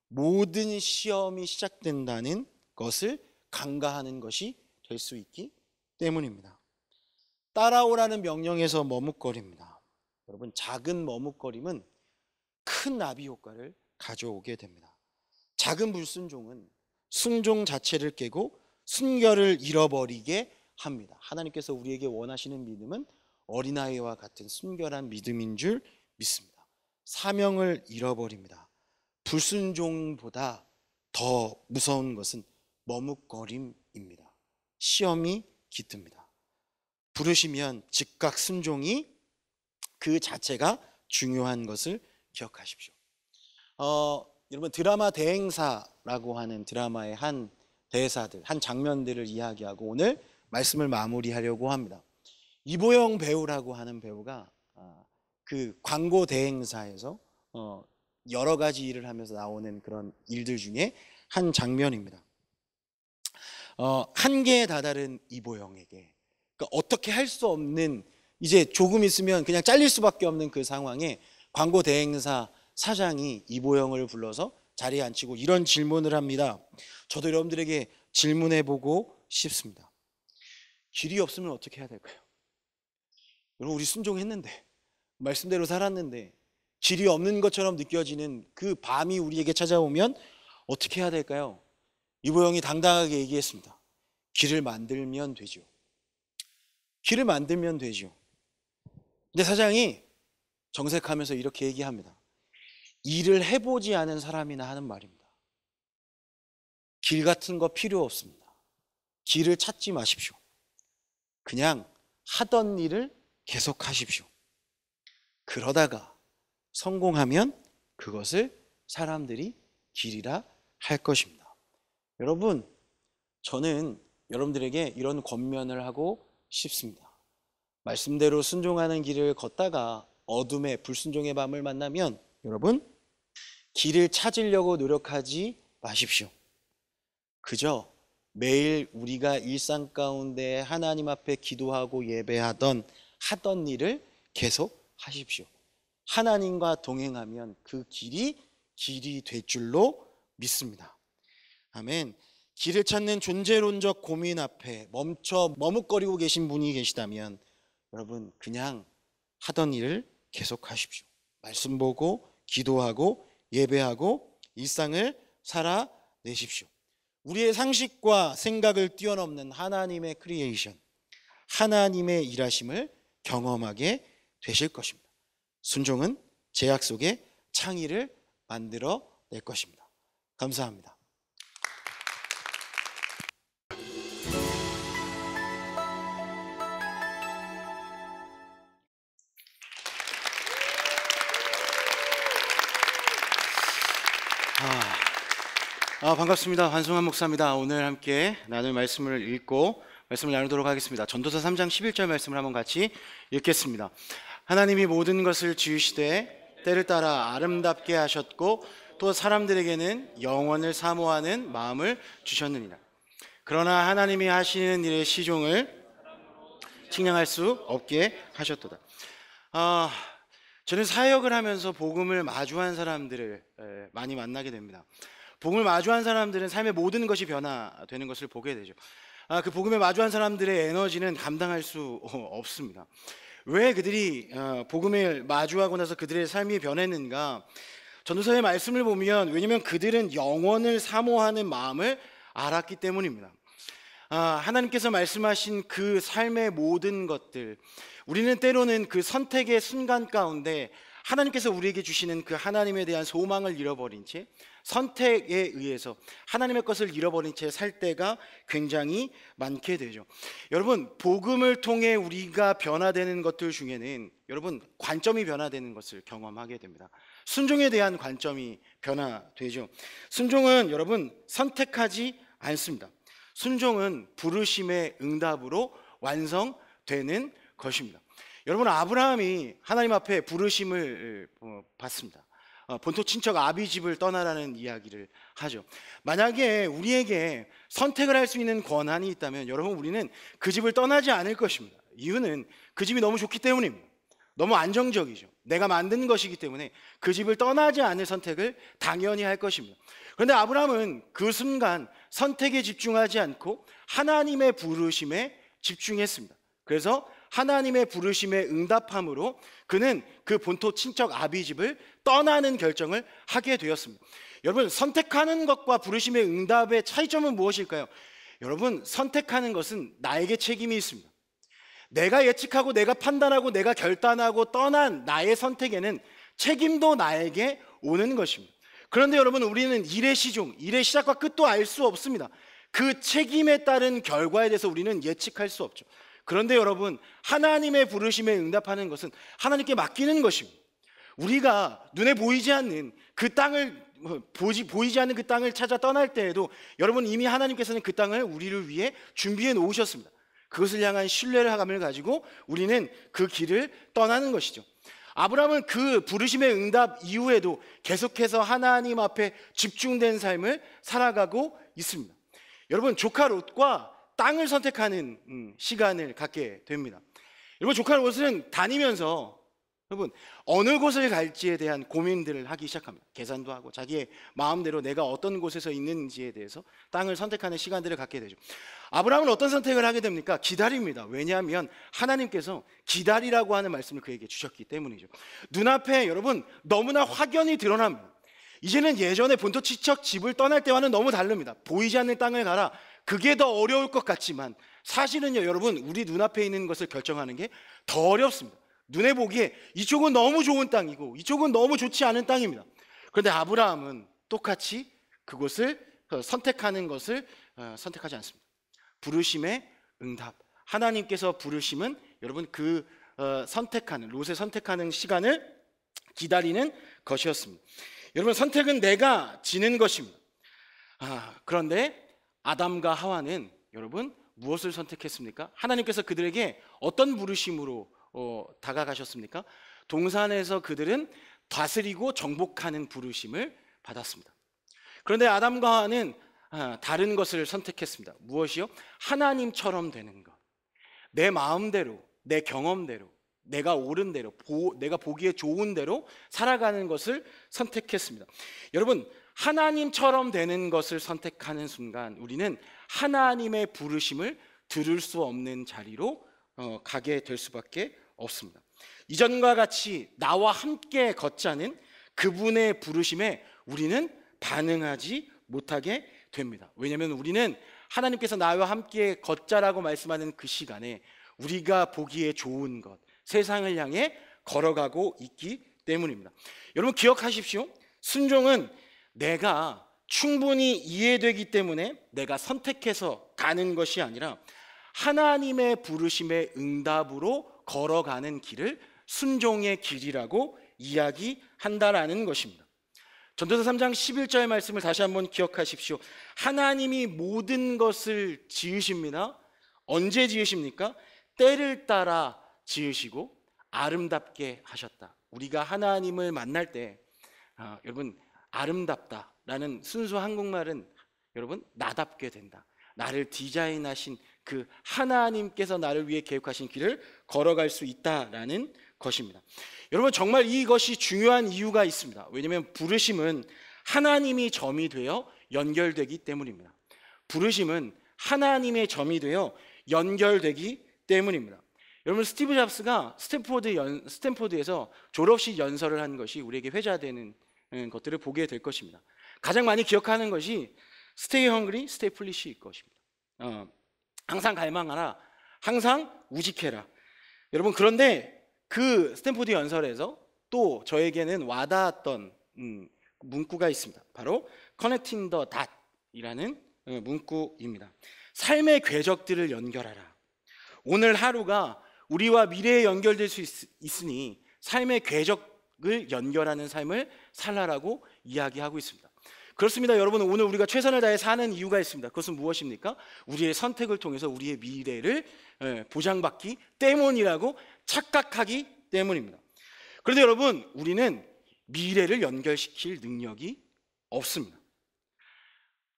S1: 모든 시험이 시작된다는 것을 간과하는 것이 될 수 있기 때문입니다. 따라오라는 명령에서 머뭇거립니다. 여러분 작은 머뭇거림은 큰 나비 효과를 가져오게 됩니다. 작은 불순종은 순종 자체를 깨고 순결을 잃어버리게 합니다. 하나님께서 우리에게 원하시는 믿음은 어린아이와 같은 순결한 믿음인 줄 믿습니다. 사명을 잃어버립니다. 불순종보다 더 무서운 것은 머뭇거림입니다. 시험이 깃듭니다. 부르시면 즉각 순종이 그 자체가 중요한 것을 기억하십시오. 여러분 드라마 대행사라고 하는 드라마의 한 대사들, 한 장면들을 이야기하고 오늘 말씀을 마무리하려고 합니다. 이보영 배우라고 하는 배우가 그 광고 대행사에서 여러 가지 일을 하면서 나오는 그런 일들 중에 한 장면입니다. 한계에 다다른 이보영에게, 그러니까 어떻게 할 수 없는, 이제 조금 있으면 그냥 잘릴 수밖에 없는 그 상황에 광고 대행사 사장이 이보영을 불러서 자리에 앉히고 이런 질문을 합니다. 저도 여러분들에게 질문해보고 싶습니다. 길이 없으면 어떻게 해야 될까요? 여러분 우리 순종했는데, 말씀대로 살았는데 길이 없는 것처럼 느껴지는 그 밤이 우리에게 찾아오면 어떻게 해야 될까요? 이보영이 당당하게 얘기했습니다. 길을 만들면 되죠. 길을 만들면 되죠. 근데 사장이 정색하면서 이렇게 얘기합니다. 일을 해보지 않은 사람이나 하는 말입니다. 길 같은 거 필요 없습니다. 길을 찾지 마십시오. 그냥 하던 일을 계속하십시오. 그러다가 성공하면 그것을 사람들이 길이라 할 것입니다. 여러분, 저는 여러분들에게 이런 권면을 하고 싶습니다. 말씀대로 순종하는 길을 걷다가 어둠의 불순종의 밤을 만나면 여러분 길을 찾으려고 노력하지 마십시오. 그저 매일 우리가 일상 가운데 하나님 앞에 기도하고 예배하던 하던 일을 계속 하십시오. 하나님과 동행하면 그 길이 될 줄로 믿습니다. 아멘. 길을 찾는 존재론적 고민 앞에 멈춰 머뭇거리고 계신 분이 계시다면 여러분 그냥 하던 일을 계속하십시오. 말씀 보고 기도하고 예배하고 일상을 살아내십시오. 우리의 상식과 생각을 뛰어넘는 하나님의 크리에이션, 하나님의 일하심을 경험하게 되실 것입니다. 순종은 제약 속에 창의를 만들어 낼 것입니다. 감사합니다. 반갑습니다. 환승환 목사입니다. 오늘 함께 나눌 말씀을 읽고 말씀을 나누도록 하겠습니다. 전도서 3장 11절 말씀을 한번 같이 읽겠습니다. 하나님이 모든 것을 지으시되 때를 따라 아름답게 하셨고 또 사람들에게는 영원을 사모하는 마음을 주셨느니라. 그러나 하나님이 하시는 일의 시종을 측량할 수 없게 하셨도다. 저는 사역을 하면서 복음을 마주한 사람들을 많이 만나게 됩니다. 복음을 마주한 사람들은 삶의 모든 것이 변화되는 것을 보게 되죠. 그 복음에 마주한 사람들의 에너지는 감당할 수 없습니다. 왜 그들이 복음을 마주하고 나서 그들의 삶이 변했는가? 전도서의 말씀을 보면 왜냐하면 그들은 영원을 사모하는 마음을 알았기 때문입니다. 하나님께서 말씀하신 그 삶의 모든 것들, 우리는 때로는 그 선택의 순간 가운데 하나님께서 우리에게 주시는 그 하나님에 대한 소망을 잃어버린 채 선택에 의해서 하나님의 것을 잃어버린 채 살 때가 굉장히 많게 되죠. 여러분, 복음을 통해 우리가 변화되는 것들 중에는 여러분 관점이 변화되는 것을 경험하게 됩니다. 순종에 대한 관점이 변화되죠. 순종은 여러분 선택하지 않습니다. 순종은 부르심의 응답으로 완성됩니다. 되는 것입니다. 여러분, 아브라함이 하나님 앞에 부르심을 받습니다. 본토 친척 아비 집을 떠나라는 이야기를 하죠. 만약에 우리에게 선택을 할 수 있는 권한이 있다면 여러분, 우리는 그 집을 떠나지 않을 것입니다. 이유는 그 집이 너무 좋기 때문입니다. 너무 안정적이죠. 내가 만든 것이기 때문에 그 집을 떠나지 않을 선택을 당연히 할 것입니다. 그런데 아브라함은 그 순간 선택에 집중하지 않고 하나님의 부르심에 집중했습니다. 그래서 하나님의 부르심에 응답함으로 그는 그 본토 친척 아비 집을 떠나는 결정을 하게 되었습니다. 여러분, 선택하는 것과 부르심의 응답의 차이점은 무엇일까요? 여러분, 선택하는 것은 나에게 책임이 있습니다. 내가 예측하고 내가 판단하고 내가 결단하고 떠난 나의 선택에는 책임도 나에게 오는 것입니다. 그런데 여러분, 우리는 일의 시종, 일의 시작과 끝도 알 수 없습니다. 그 책임에 따른 결과에 대해서 우리는 예측할 수 없죠. 그런데 여러분, 하나님의 부르심에 응답하는 것은 하나님께 맡기는 것입니다. 우리가 눈에 보이지 않는 그 땅을 보이지 않는 그 땅을 찾아 떠날 때에도 여러분, 이미 하나님께서는 그 땅을 우리를 위해 준비해 놓으셨습니다. 그것을 향한 신뢰감을 가지고 우리는 그 길을 떠나는 것이죠. 아브라함은 그 부르심의 응답 이후에도 계속해서 하나님 앞에 집중된 삶을 살아가고 있습니다. 여러분, 조카 롯과 땅을 선택하는 시간을 갖게 됩니다. 여러분, 조카 롯은 다니면서 여러분, 어느 곳을 갈지에 대한 고민들을 하기 시작합니다. 계산도 하고 자기의 마음대로 내가 어떤 곳에서 있는지에 대해서 땅을 선택하는 시간들을 갖게 되죠. 아브라함은 어떤 선택을 하게 됩니까? 기다립니다. 왜냐하면 하나님께서 기다리라고 하는 말씀을 그에게 주셨기 때문이죠. 눈앞에 여러분 너무나 확연히 드러납니다. 이제는 예전에 본토 친척 집을 떠날 때와는 너무 다릅니다. 보이지 않는 땅을 가라. 그게 더 어려울 것 같지만 사실은요, 여러분, 우리 눈앞에 있는 것을 결정하는 게 더 어렵습니다. 눈에 보기에 이쪽은 너무 좋은 땅이고 이쪽은 너무 좋지 않은 땅입니다. 그런데 아브라함은 똑같이 그곳을 선택하는 것을 선택하지 않습니다. 부르심의 응답, 하나님께서 부르심은 여러분 그 선택하는, 롯의 선택하는 시간을 기다리는 것이었습니다. 여러분, 선택은 내가 지는 것입니다. 그런데 아담과 하와는 여러분 무엇을 선택했습니까? 하나님께서 그들에게 어떤 부르심으로 다가가셨습니까? 동산에서 그들은 다스리고 정복하는 부르심을 받았습니다. 그런데 아담과 하와는 다른 것을 선택했습니다. 무엇이요? 하나님처럼 되는 것, 내 마음대로, 내 경험대로, 내가 옳은 대로, 내가 보기에 좋은 대로 살아가는 것을 선택했습니다. 여러분, 하나님처럼 되는 것을 선택하는 순간 우리는 하나님의 부르심을 들을 수 없는 자리로 가게 될 수밖에 없습니다. 이전과 같이 나와 함께 걷자는 그분의 부르심에 우리는 반응하지 못하게 됩니다. 왜냐하면 우리는 하나님께서 나와 함께 걷자라고 말씀하는 그 시간에 우리가 보기에 좋은 것, 세상을 향해 걸어가고 있기 때문입니다. 여러분, 기억하십시오. 순종은 내가 충분히 이해되기 때문에 내가 선택해서 가는 것이 아니라 하나님의 부르심의 응답으로 걸어가는 길을 순종의 길이라고 이야기한다라는 것입니다. 전도서 3장 11절 말씀을 다시 한번 기억하십시오. 하나님이 모든 것을 지으십니다. 언제 지으십니까? 때를 따라 지으시고 아름답게 하셨다. 우리가 하나님을 만날 때 여러분, 아름답다라는 순수 한국말은 여러분 나답게 된다. 나를 디자인하신 그 하나님께서 나를 위해 계획하신 길을 걸어갈 수 있다라는 것입니다. 여러분, 정말 이것이 중요한 이유가 있습니다. 왜냐하면 부르심은 하나님이 점이 되어 연결되기 때문입니다. 부르심은 하나님의 점이 되어 연결되기 때문입니다. 여러분, 스티브 잡스가 스탠포드에서 졸업식 연설을 한 것이 우리에게 회자되는 것들을 보게 될 것입니다. 가장 많이 기억하는 것이 Stay hungry, stay foolish일 것입니다. 항상 갈망하라, 항상 우직해라. 여러분, 그런데 그 스탠포드 연설에서 또 저에게는 와닿았던 문구가 있습니다. 바로 Connecting the Dot이라는 문구입니다. 삶의 궤적들을 연결하라. 오늘 하루가 우리와 미래에 연결될 수 있으니 삶의 궤적을 연결하는 삶을 살라라고 이야기하고 있습니다. 그렇습니다. 여러분, 오늘 우리가 최선을 다해 사는 이유가 있습니다. 그것은 무엇입니까? 우리의 선택을 통해서 우리의 미래를 보장받기 때문이라고 착각하기 때문입니다. 그런데 여러분, 우리는 미래를 연결시킬 능력이 없습니다.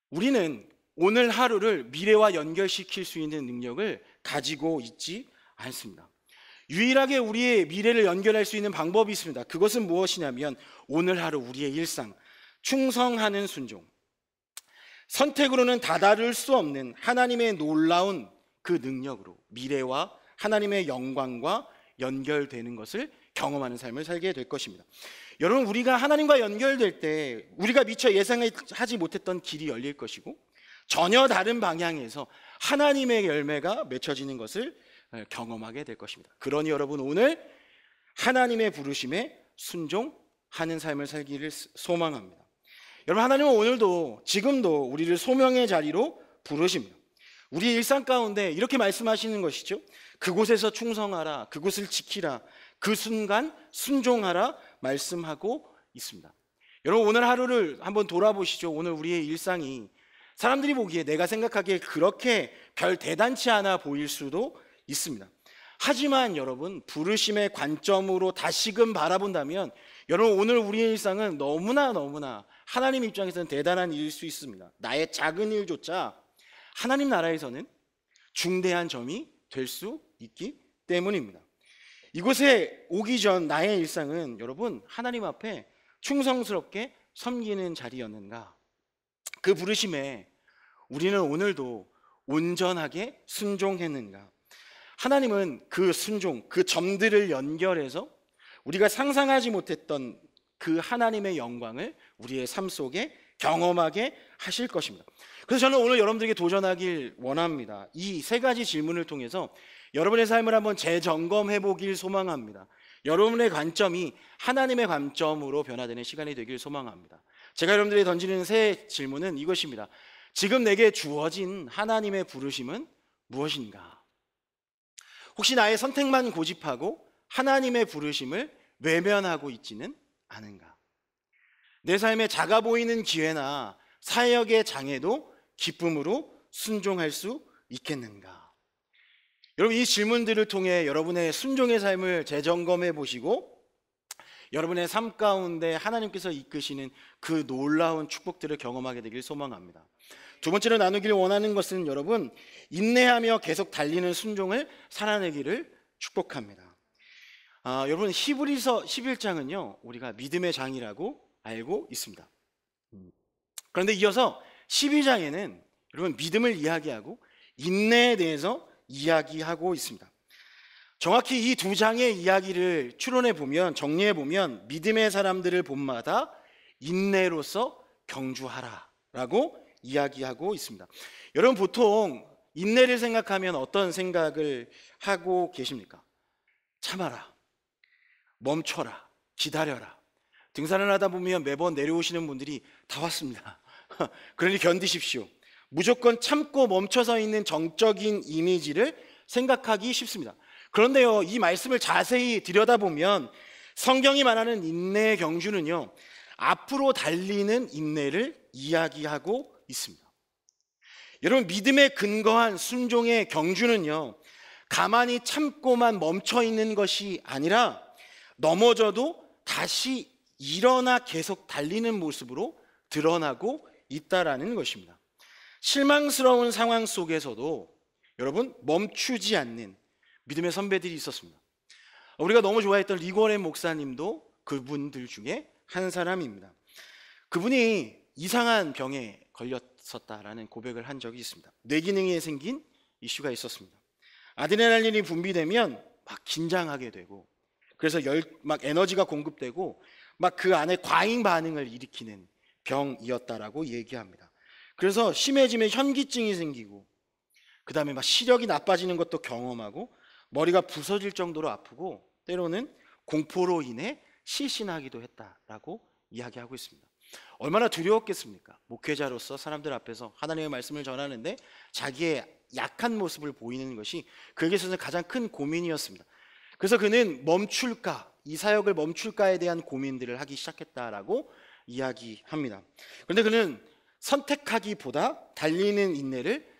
S1: 우리는 오늘 하루를 미래와 연결시킬 수 있는 능력을 가지고 있지 않습니다. 유일하게 우리의 미래를 연결할 수 있는 방법이 있습니다. 그것은 무엇이냐면 오늘 하루 우리의 일상, 충성하는 순종, 선택으로는 다다를 수 없는 하나님의 놀라운 그 능력으로 미래와 하나님의 영광과 연결되는 것을 경험하는 삶을 살게 될 것입니다. 여러분, 우리가 하나님과 연결될 때 우리가 미처 예상하지 못했던 길이 열릴 것이고 전혀 다른 방향에서 하나님의 열매가 맺혀지는 것을 경험하게 될 것입니다. 그러니 여러분, 오늘 하나님의 부르심에 순종하는 삶을 살기를 소망합니다. 여러분, 하나님은 오늘도 지금도 우리를 소명의 자리로 부르십니다. 우리 일상 가운데 이렇게 말씀하시는 것이죠. 그곳에서 충성하라, 그곳을 지키라, 그 순간 순종하라 말씀하고 있습니다. 여러분, 오늘 하루를 한번 돌아보시죠. 오늘 우리의 일상이 사람들이 보기에, 내가 생각하기에 그렇게 별 대단치 않아 보일 수도 있습니다. 하지만 여러분, 부르심의 관점으로 다시금 바라본다면 여러분, 오늘 우리의 일상은 너무나 하나님 입장에서는 대단한 일일 수 있습니다. 나의 작은 일조차 하나님 나라에서는 중대한 점이 될 수 있기 때문입니다. 이곳에 오기 전 나의 일상은 여러분, 하나님 앞에 충성스럽게 섬기는 자리였는가? 그 부르심에 우리는 오늘도 온전하게 순종했는가? 하나님은 그 순종, 그 점들을 연결해서 우리가 상상하지 못했던 그 하나님의 영광을 우리의 삶 속에 경험하게 하실 것입니다. 그래서 저는 오늘 여러분들에게 도전하길 원합니다. 이 세 가지 질문을 통해서 여러분의 삶을 한번 재점검해 보길 소망합니다. 여러분의 관점이 하나님의 관점으로 변화되는 시간이 되길 소망합니다. 제가 여러분들에게 던지는 세 질문은 이것입니다. 지금 내게 주어진 하나님의 부르심은 무엇인가? 혹시 나의 선택만 고집하고 하나님의 부르심을 외면하고 있지는 않은가? 내 삶에 작아 보이는 기회나 사역의 장애도 기쁨으로 순종할 수 있겠는가? 여러분, 이 질문들을 통해 여러분의 순종의 삶을 재점검해 보시고 여러분의 삶 가운데 하나님께서 이끄시는 그 놀라운 축복들을 경험하게 되길 소망합니다. 두 번째로 나누길 원하는 것은 여러분, 인내하며 계속 달리는 순종을 살아내기를 축복합니다. 여러분, 히브리서 11장은요 우리가 믿음의 장이라고 알고 있습니다. 그런데 이어서 12장에는 여러분, 믿음을 이야기하고 인내에 대해서 이야기하고 있습니다. 정확히 이 두 장의 이야기를 추론해 보면, 정리해 보면 믿음의 사람들을 본마다 인내로서 경주하라라고 이야기하고 있습니다. 여러분, 보통 인내를 생각하면 어떤 생각을 하고 계십니까? 참아라, 멈춰라, 기다려라. 등산을 하다 보면 매번 내려오시는 분들이 다 왔습니다. 그러니 견디십시오. 무조건 참고 멈춰서 있는 정적인 이미지를 생각하기 쉽습니다. 그런데요, 이 말씀을 자세히 들여다보면 성경이 말하는 인내의 경주는요, 앞으로 달리는 인내를 이야기하고 있습니다. 여러분, 믿음에 근거한 순종의 경주는요, 가만히 참고만 멈춰 있는 것이 아니라 넘어져도 다시 일어나 계속 달리는 모습으로 드러나고 있다라는 것입니다. 실망스러운 상황 속에서도 여러분, 멈추지 않는 믿음의 선배들이 있었습니다. 우리가 너무 좋아했던 리고렌 목사님도 그분들 중에 한 사람입니다. 그분이 이상한 병에 걸렸었다라는 고백을 한 적이 있습니다. 뇌기능에 생긴 이슈가 있었습니다. 아드레날린이 분비되면 막 긴장하게 되고, 그래서 막 에너지가 공급되고 막 그 안에 과잉 반응을 일으키는 병이었다라고 얘기합니다. 그래서 심해지면 현기증이 생기고, 그 다음에 막 시력이 나빠지는 것도 경험하고, 머리가 부서질 정도로 아프고, 때로는 공포로 인해 실신하기도 했다라고 이야기하고 있습니다. 얼마나 두려웠겠습니까? 목회자로서 사람들 앞에서 하나님의 말씀을 전하는데 자기의 약한 모습을 보이는 것이 그에게 있어서 가장 큰 고민이었습니다. 그래서 그는 멈출까, 이 사역을 멈출까에 대한 고민들을 하기 시작했다라고 이야기합니다. 그런데 그는 선택하기보다 달리는 인내를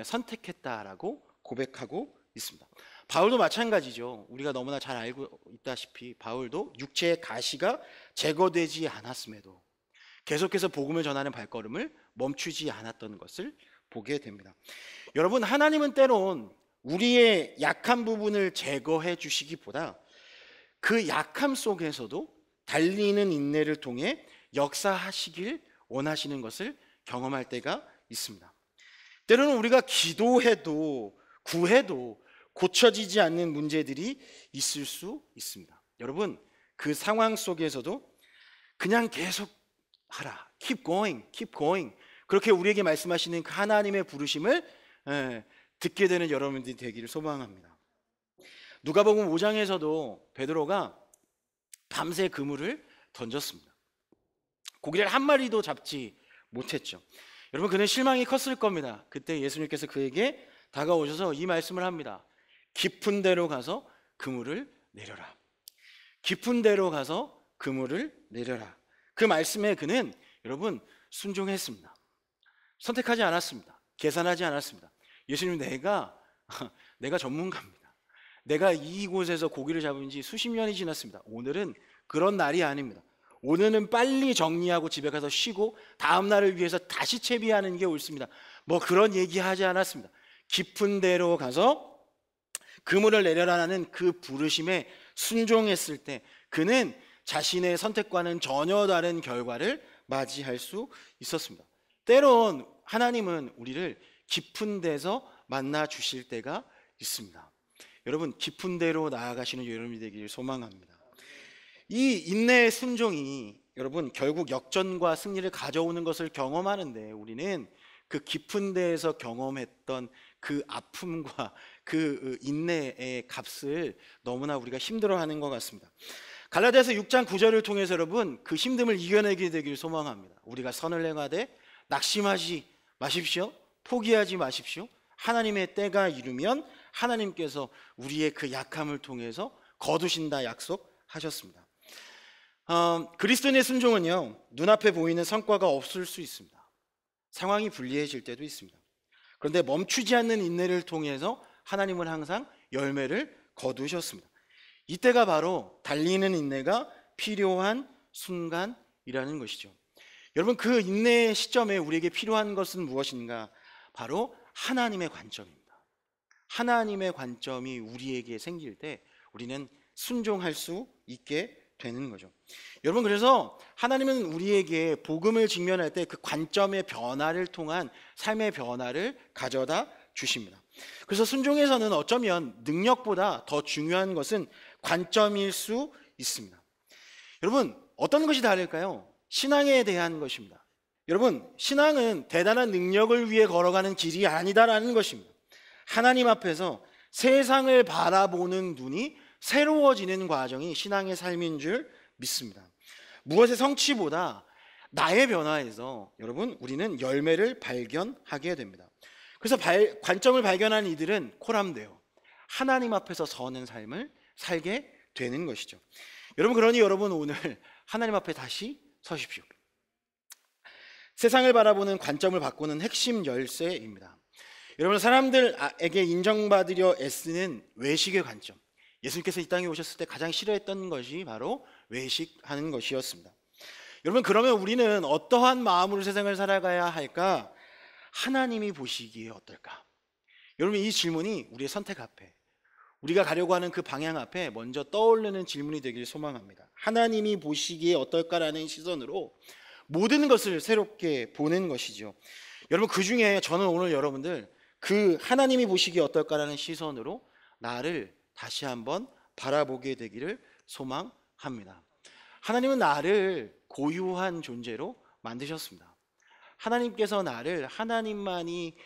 S1: 선택했다라고 고백하고 있습니다. 바울도 마찬가지죠. 우리가 너무나 잘 알고 있다시피 바울도 육체의 가시가 제거되지 않았음에도 계속해서 복음을 전하는 발걸음을 멈추지 않았던 것을 보게 됩니다. 여러분, 하나님은 때론 우리의 약한 부분을 제거해 주시기보다 그 약함 속에서도 달리는 인내를 통해 역사하시길 원하시는 것을 경험할 때가 있습니다. 때로는 우리가 기도해도 구해도 고쳐지지 않는 문제들이 있을 수 있습니다. 여러분, 그 상황 속에서도 그냥 계속 하라, keep going, keep going, 그렇게 우리에게 말씀하시는 그 하나님의 부르심을 듣게 되는 여러분들이 되기를 소망합니다. 누가복음 5장에서도 베드로가 밤새 그물을 던졌습니다. 고기를 한 마리도 잡지 못했죠. 여러분, 그는 실망이 컸을 겁니다. 그때 예수님께서 그에게 다가오셔서 이 말씀을 합니다. 깊은 데로 가서 그물을 내려라. 깊은 데로 가서 그물을 내려라. 그 말씀에 그는 여러분 순종했습니다. 선택하지 않았습니다. 계산하지 않았습니다. 예수님, 내가 전문가입니다. 내가 이곳에서 고기를 잡은 지 수십 년이 지났습니다. 오늘은 그런 날이 아닙니다. 오늘은 빨리 정리하고 집에 가서 쉬고 다음 날을 위해서 다시 채비하는 게 옳습니다. 뭐 그런 얘기하지 않았습니다. 깊은 데로 가서 그물을 내려라는 그 부르심에 순종했을 때 그는 자신의 선택과는 전혀 다른 결과를 맞이할 수 있었습니다. 때론 하나님은 우리를 깊은 데서 만나 주실 때가 있습니다. 여러분, 깊은 데로 나아가시는 여러분이 되기를 소망합니다. 이 인내의 순종이 여러분 결국 역전과 승리를 가져오는 것을 경험하는데 우리는 그 깊은 데에서 경험했던 그 아픔과 그 인내의 값을 너무나 우리가 힘들어하는 것 같습니다. 갈라디아서 6장 9절을 통해서 여러분 그 힘듦을 이겨내게 되길 소망합니다. 우리가 선을 행하되 낙심하지 마십시오. 포기하지 마십시오. 하나님의 때가 이르면 하나님께서 우리의 그 약함을 통해서 거두신다 약속하셨습니다. 그리스도인의 순종은요, 눈앞에 보이는 성과가 없을 수 있습니다. 상황이 불리해질 때도 있습니다. 그런데 멈추지 않는 인내를 통해서 하나님은 항상 열매를 거두셨습니다. 이때가 바로 달리는 인내가 필요한 순간이라는 것이죠. 여러분, 그 인내의 시점에 우리에게 필요한 것은 무엇인가? 바로 하나님의 관점입니다. 하나님의 관점이 우리에게 생길 때 우리는 순종할 수 있게 되는 거죠. 여러분, 그래서 하나님은 우리에게 복음을 직면할 때 그 관점의 변화를 통한 삶의 변화를 가져다 주십니다. 그래서 순종에서는 어쩌면 능력보다 더 중요한 것은 관점일 수 있습니다. 여러분, 어떤 것이 다를까요? 신앙에 대한 것입니다. 여러분, 신앙은 대단한 능력을 위해 걸어가는 길이 아니다라는 것입니다. 하나님 앞에서 세상을 바라보는 눈이 새로워지는 과정이 신앙의 삶인 줄 믿습니다. 무엇의 성취보다 나의 변화에서 여러분 우리는 열매를 발견하게 됩니다. 그래서 관점을 발견한 이들은 코람되어 하나님 앞에서 서는 삶을 살게 되는 것이죠. 여러분, 그러니 여러분 오늘 하나님 앞에 다시 서십시오. 세상을 바라보는 관점을 바꾸는 핵심 열쇠입니다. 여러분, 사람들에게 인정받으려 애쓰는 외식의 관점, 예수님께서 이 땅에 오셨을 때 가장 싫어했던 것이 바로 외식하는 것이었습니다. 여러분, 그러면 우리는 어떠한 마음으로 세상을 살아가야 할까? 하나님이 보시기에 어떨까? 여러분, 이 질문이 우리의 선택 앞에, 우리가 가려고 하는 그 방향 앞에 먼저 떠오르는 질문이 되길 소망합니다. 하나님이 보시기에 어떨까라는 시선으로 모든 것을 새롭게 보는 것이죠. 여러분, 그 중에 저는 오늘 여러분들 그 하나님이 보시기에 어떨까라는 시선으로 나를 다시 한번 바라보게 되기를 소망합니다. 하나님은 나를 고유한 존재로 만드셨습니다. 하나님께서 나를 하나님만이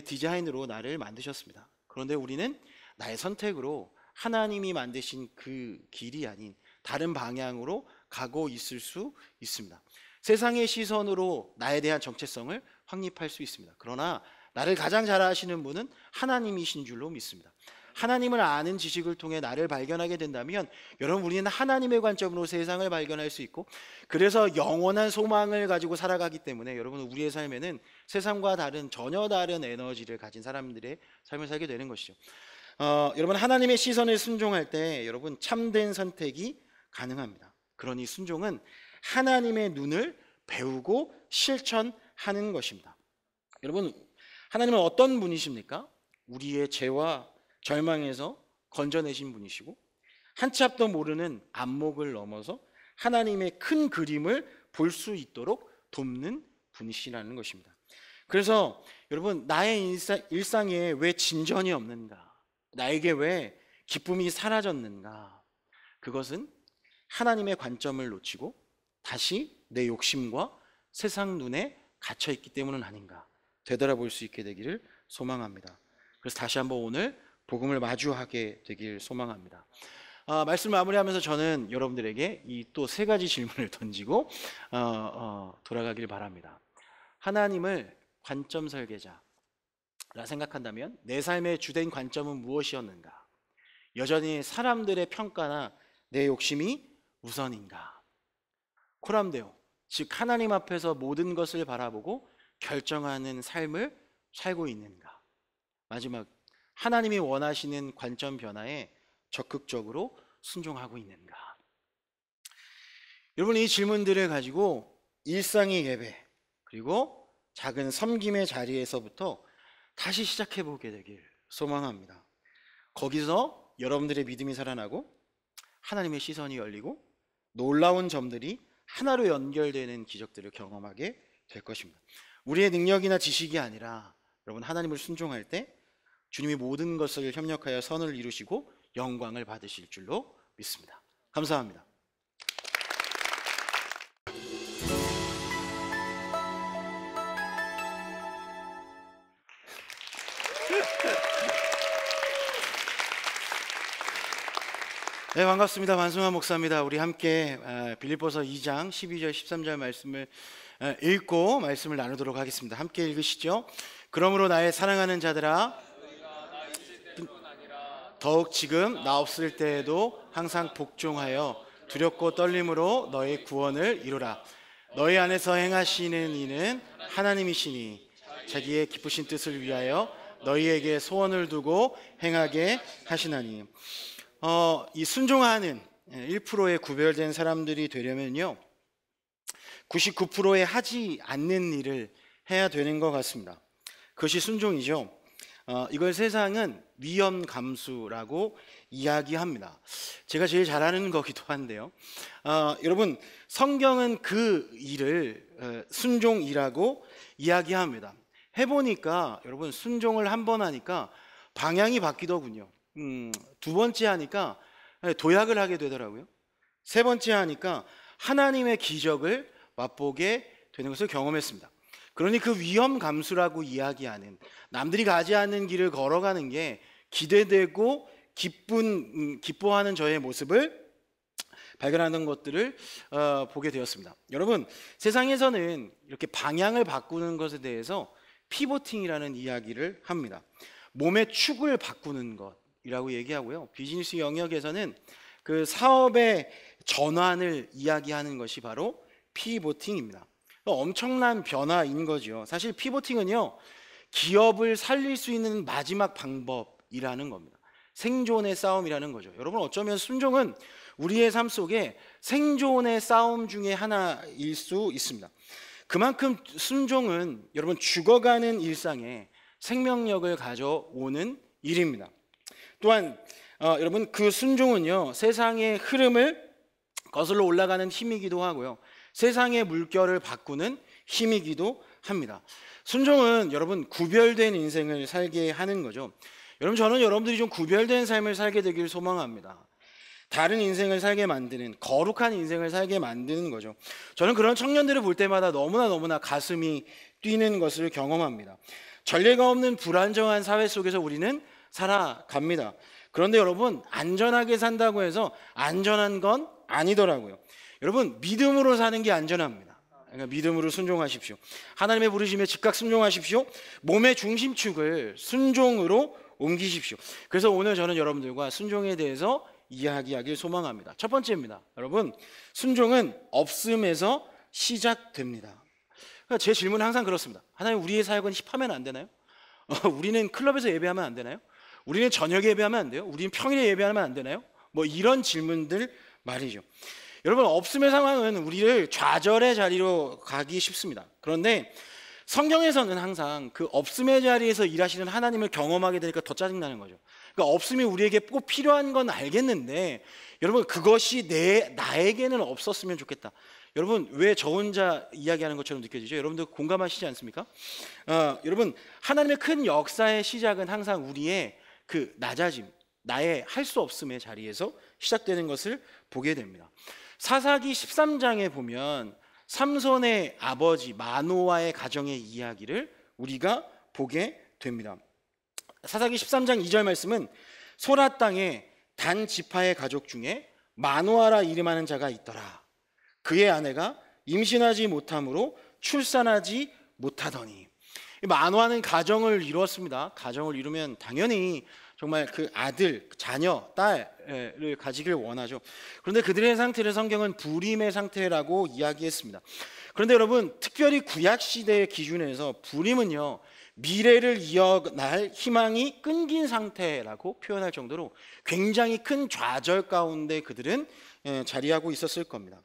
S1: 디자인으로 나를 만드셨습니다. 그런데 우리는 나의 선택으로 하나님이 만드신 그 길이 아닌 다른 방향으로 가고 있을 수 있습니다. 세상의 시선으로 나에 대한 정체성을 확립할 수 있습니다. 그러나 나를 가장 잘 아시는 분은 하나님이신 줄로 믿습니다. 하나님을 아는 지식을 통해 나를 발견하게 된다면 여러분, 우리는 하나님의 관점으로 세상을 발견할 수 있고, 그래서 영원한 소망을 가지고 살아가기 때문에 여러분, 우리의 삶에는 세상과 다른, 전혀 다른 에너지를 가진 사람들의 삶을 살게 되는 것이죠. 여러분, 하나님의 시선을 순종할 때 여러분, 참된 선택이 가능합니다. 그러니 순종은 하나님의 눈을 배우고 실천하는 것입니다. 여러분, 하나님은 어떤 분이십니까? 우리의 죄와 절망에서 건져내신 분이시고, 한치 앞도 모르는 안목을 넘어서 하나님의 큰 그림을 볼 수 있도록 돕는 분이시라는 것입니다. 그래서 여러분, 나의 일상에 왜 진전이 없는가? 나에게 왜 기쁨이 사라졌는가? 그것은 하나님의 관점을 놓치고 다시 내 욕심과 세상 눈에 갇혀 있기 때문은 아닌가 되돌아볼 수 있게 되기를 소망합니다. 그래서 다시 한번 오늘 복음을 마주하게 되길 소망합니다. 말씀 마무리하면서 저는 여러분들에게 이 또 세 가지 질문을 던지고 돌아가길 바랍니다. 하나님을 관점 설계자라 생각한다면 내 삶의 주된 관점은 무엇이었는가? 여전히 사람들의 평가나 내 욕심이 우선인가? 코람데오, 즉 하나님 앞에서 모든 것을 바라보고 결정하는 삶을 살고 있는가? 마지막, 하나님이 원하시는 관점 변화에 적극적으로 순종하고 있는가? 여러분, 이 질문들을 가지고 일상의 예배 그리고 작은 섬김의 자리에서부터 다시 시작해 보게 되길 소망합니다. 거기서 여러분들의 믿음이 살아나고 하나님의 시선이 열리고 놀라운 점들이 하나로 연결되는 기적들을 경험하게 될 것입니다. 우리의 능력이나 지식이 아니라 여러분, 하나님을 순종할 때 주님이 모든 것을 협력하여 선을 이루시고 영광을 받으실 줄로 믿습니다. 감사합니다. 네, 반갑습니다. 만승환 목사입니다. 우리 함께 빌립보서 2장 12절 13절 말씀을 읽고 말씀을 나누도록 하겠습니다. 함께 읽으시죠. 그러므로 나의 사랑하는 자들아, 더욱 지금 나 없을 때에도 항상 복종하여 두렵고 떨림으로 너의 구원을 이루라. 너희 안에서 행하시는 이는 하나님이시니 자기의 기쁘신 뜻을 위하여 너희에게 소원을 두고 행하게 하시나니. 이 순종하는 1%의 구별된 사람들이 되려면요, 99%의 하지 않는 일을 해야 되는 것 같습니다. 그것이 순종이죠. 이걸 세상은 위험 감수라고 이야기합니다. 제가 제일 잘하는 거기도 한데요. 여러분, 성경은 그 일을 순종이라고 이야기합니다. 해보니까 여러분, 순종을 한 번 하니까 방향이 바뀌더군요. 두 번째 하니까 도약을 하게 되더라고요. 세 번째 하니까 하나님의 기적을 맛보게 되는 것을 경험했습니다. 그러니 그 위험 감수라고 이야기하는, 남들이 가지 않는 길을 걸어가는 게 기대되고 기뻐하는 저의 모습을 발견하는 것들을 보게 되었습니다. 여러분, 세상에서는 이렇게 방향을 바꾸는 것에 대해서 피보팅이라는 이야기를 합니다. 몸의 축을 바꾸는 것이라고 얘기하고요. 비즈니스 영역에서는 그 사업의 전환을 이야기하는 것이 바로 피보팅입니다. 엄청난 변화인 거죠. 사실 피보팅은요, 기업을 살릴 수 있는 마지막 방법이라는 겁니다. 생존의 싸움이라는 거죠. 여러분, 어쩌면 순종은 우리의 삶 속에 생존의 싸움 중에 하나일 수 있습니다. 그만큼 순종은 여러분, 죽어가는 일상에 생명력을 가져오는 일입니다. 또한 여러분, 그 순종은요, 세상의 흐름을 거슬러 올라가는 힘이기도 하고요, 세상의 물결을 바꾸는 힘이기도 합니다. 순종은 여러분, 구별된 인생을 살게 하는 거죠. 여러분, 저는 여러분들이 좀 구별된 삶을 살게 되길 소망합니다. 다른 인생을 살게 만드는, 거룩한 인생을 살게 만드는 거죠. 저는 그런 청년들을 볼 때마다 너무나 가슴이 뛰는 것을 경험합니다. 전례가 없는 불안정한 사회 속에서 우리는 살아갑니다. 그런데 여러분, 안전하게 산다고 해서 안전한 건 아니더라고요. 여러분, 믿음으로 사는 게 안전합니다. 그러니까 믿음으로 순종하십시오. 하나님의 부르심에 즉각 순종하십시오. 몸의 중심축을 순종으로 옮기십시오. 그래서 오늘 저는 여러분들과 순종에 대해서 이야기하길 소망합니다. 첫 번째입니다. 여러분, 순종은 없음에서 시작됩니다. 그러니까 제 질문은 항상 그렇습니다. 하나님, 우리의 사역은 힙하면 안 되나요? 우리는 클럽에서 예배하면 안 되나요? 우리는 저녁에 예배하면 안 돼요? 우리는 평일에 예배하면 안 되나요? 뭐 이런 질문들 말이죠. 여러분, 없음의 상황은 우리를 좌절의 자리로 가기 쉽습니다. 그런데 성경에서는 항상 그 없음의 자리에서 일하시는 하나님을 경험하게 되니까 더 짜증나는 거죠. 그러니까 없음이 우리에게 꼭 필요한 건 알겠는데, 여러분, 그것이 나에게는 없었으면 좋겠다. 여러분, 왜 저 혼자 이야기하는 것처럼 느껴지죠? 여러분들 공감하시지 않습니까? 여러분, 하나님의 큰 역사의 시작은 항상 우리의 그 낮아짐, 나의 할 수 없음의 자리에서 시작되는 것을 보게 됩니다. 사사기 13장에 보면 삼손의 아버지 마노아의 가정의 이야기를 우리가 보게 됩니다. 사사기 13장 2절 말씀은 소라 땅에 단 지파의 가족 중에 마노아라 이름하는 자가 있더라. 그의 아내가 임신하지 못함으로 출산하지 못하더니. 마노아는 가정을 이루었습니다. 가정을 이루면 당연히 정말 그 아들, 자녀, 딸을 가지길 원하죠. 그런데 그들의 상태를 성경은 불임의 상태라고 이야기했습니다. 그런데 여러분, 특별히 구약시대의 기준에서 불임은요, 미래를 이어날 희망이 끊긴 상태라고 표현할 정도로 굉장히 큰 좌절 가운데 그들은 자리하고 있었을 겁니다.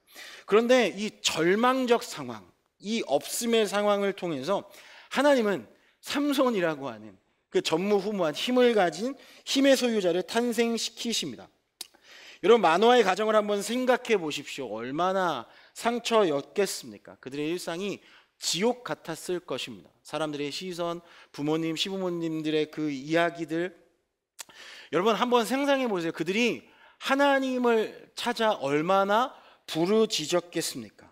S1: 그런데 이 절망적 상황, 이 없음의 상황을 통해서 하나님은 삼손이라고 하는 그 전무후무한 힘을 가진 힘의 소유자를 탄생시키십니다. 여러분, 마노아의 가정을 한번 생각해 보십시오. 얼마나 상처였겠습니까? 그들의 일상이 지옥 같았을 것입니다. 사람들의 시선, 부모님, 시부모님들의 그 이야기들, 여러분 한번 상상해 보세요. 그들이 하나님을 찾아 얼마나 부르짖었겠습니까?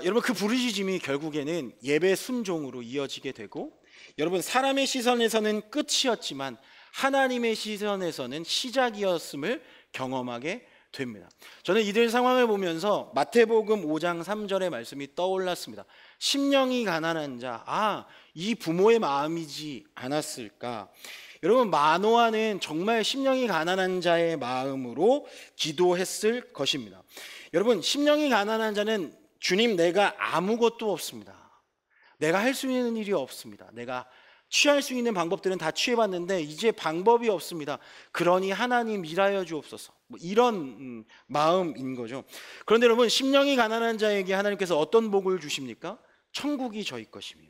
S1: 여러분, 그 부르짖음이 결국에는 예배 순종으로 이어지게 되고, 여러분, 사람의 시선에서는 끝이었지만 하나님의 시선에서는 시작이었음을 경험하게 됩니다. 저는 이들 상황을 보면서 마태복음 5장 3절의 말씀이 떠올랐습니다. 심령이 가난한 자, 이 부모의 마음이지 않았을까? 여러분, 마노아는 정말 심령이 가난한 자의 마음으로 기도했을 것입니다. 여러분, 심령이 가난한 자는 주님, 내가 아무것도 없습니다. 내가 할 수 있는 일이 없습니다. 내가 취할 수 있는 방법들은 다 취해봤는데 이제 방법이 없습니다. 그러니 하나님 일하여 주옵소서. 뭐 이런 마음인 거죠. 그런데 여러분, 심령이 가난한 자에게 하나님께서 어떤 복을 주십니까? 천국이 저희 것이며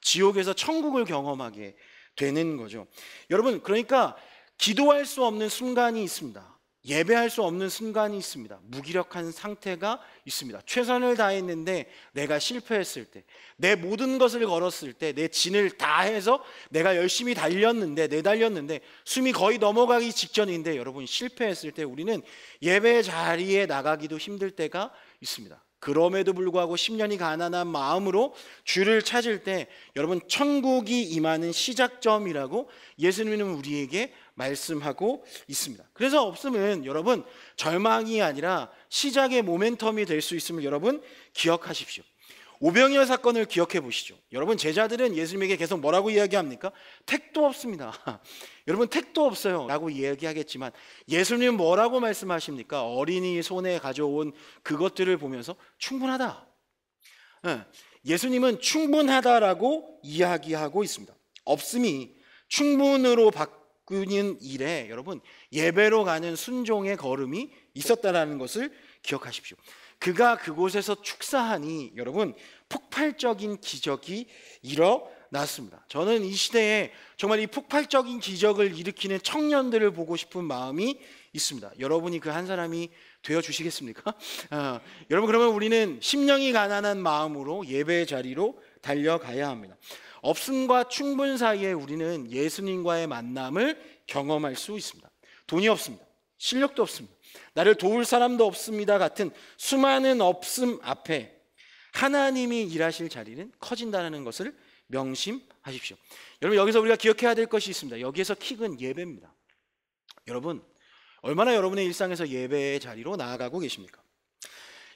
S1: 지옥에서 천국을 경험하게 되는 거죠. 여러분, 그러니까 기도할 수 없는 순간이 있습니다. 예배할 수 없는 순간이 있습니다. 무기력한 상태가 있습니다. 최선을 다했는데 내가 실패했을 때, 내 모든 것을 걸었을 때, 내 진을 다해서 내가 열심히 내달렸는데 숨이 거의 넘어가기 직전인데, 여러분, 실패했을 때 우리는 예배 자리에 나가기도 힘들 때가 있습니다. 그럼에도 불구하고 10년이 가난한 마음으로 주를 찾을 때, 여러분, 천국이 임하는 시작점이라고 예수님은 우리에게 말씀하고 있습니다. 그래서 없음은 여러분 절망이 아니라 시작의 모멘텀이 될 수 있음을 여러분 기억하십시오. 오병이어 사건을 기억해 보시죠. 여러분, 제자들은 예수님에게 계속 뭐라고 이야기합니까? 택도 없습니다. 여러분, 택도 없어요 라고 이야기하겠지만 예수님은 뭐라고 말씀하십니까? 어린이 손에 가져온 그것들을 보면서 충분하다. 예수님은 충분하다라고 이야기하고 있습니다. 없음이 충분으로 바꾸는 일에 여러분 예배로 가는 순종의 걸음이 있었다라는 것을 기억하십시오. 그가 그곳에서 축사하니 여러분 폭발적인 기적이 일어났습니다. 저는 이 시대에 정말 이 폭발적인 기적을 일으키는 청년들을 보고 싶은 마음이 있습니다. 여러분이 그 한 사람이 되어 주시겠습니까? 여러분, 그러면 우리는 심령이 가난한 마음으로 예배의 자리로 달려가야 합니다. 없음과 충분 사이에 우리는 예수님과의 만남을 경험할 수 있습니다. 돈이 없습니다. 실력도 없습니다. 나를 도울 사람도 없습니다 같은 수많은 없음 앞에 하나님이 일하실 자리는 커진다는 것을 명심하십시오. 여러분, 여기서 우리가 기억해야 될 것이 있습니다. 여기에서 킥은 예배입니다. 여러분, 얼마나 여러분의 일상에서 예배의 자리로 나아가고 계십니까?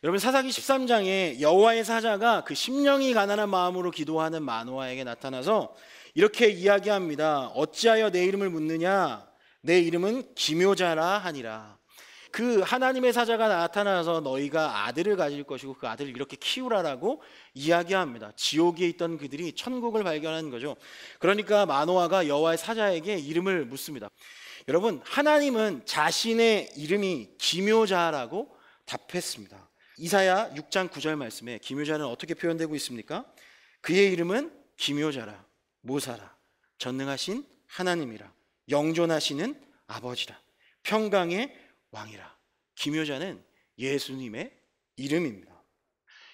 S1: 여러분, 사사기 13장에 여호와의 사자가 그 심령이 가난한 마음으로 기도하는 마노아에게 나타나서 이렇게 이야기합니다. 어찌하여 내 이름을 묻느냐? 내 이름은 기묘자라 하니라. 그 하나님의 사자가 나타나서 너희가 아들을 가질 것이고 그 아들을 이렇게 키우라라고 이야기합니다. 지옥에 있던 그들이 천국을 발견한 거죠. 그러니까 마노아가 여호와의 사자에게 이름을 묻습니다. 여러분, 하나님은 자신의 이름이 기묘자라고 답했습니다. 이사야 6장 9절 말씀에 기묘자는 어떻게 표현되고 있습니까? 그의 이름은 기묘자라, 모사라, 전능하신 하나님이라, 영존하시는 아버지라, 평강의 왕이라. 기묘자는 예수님의 이름입니다.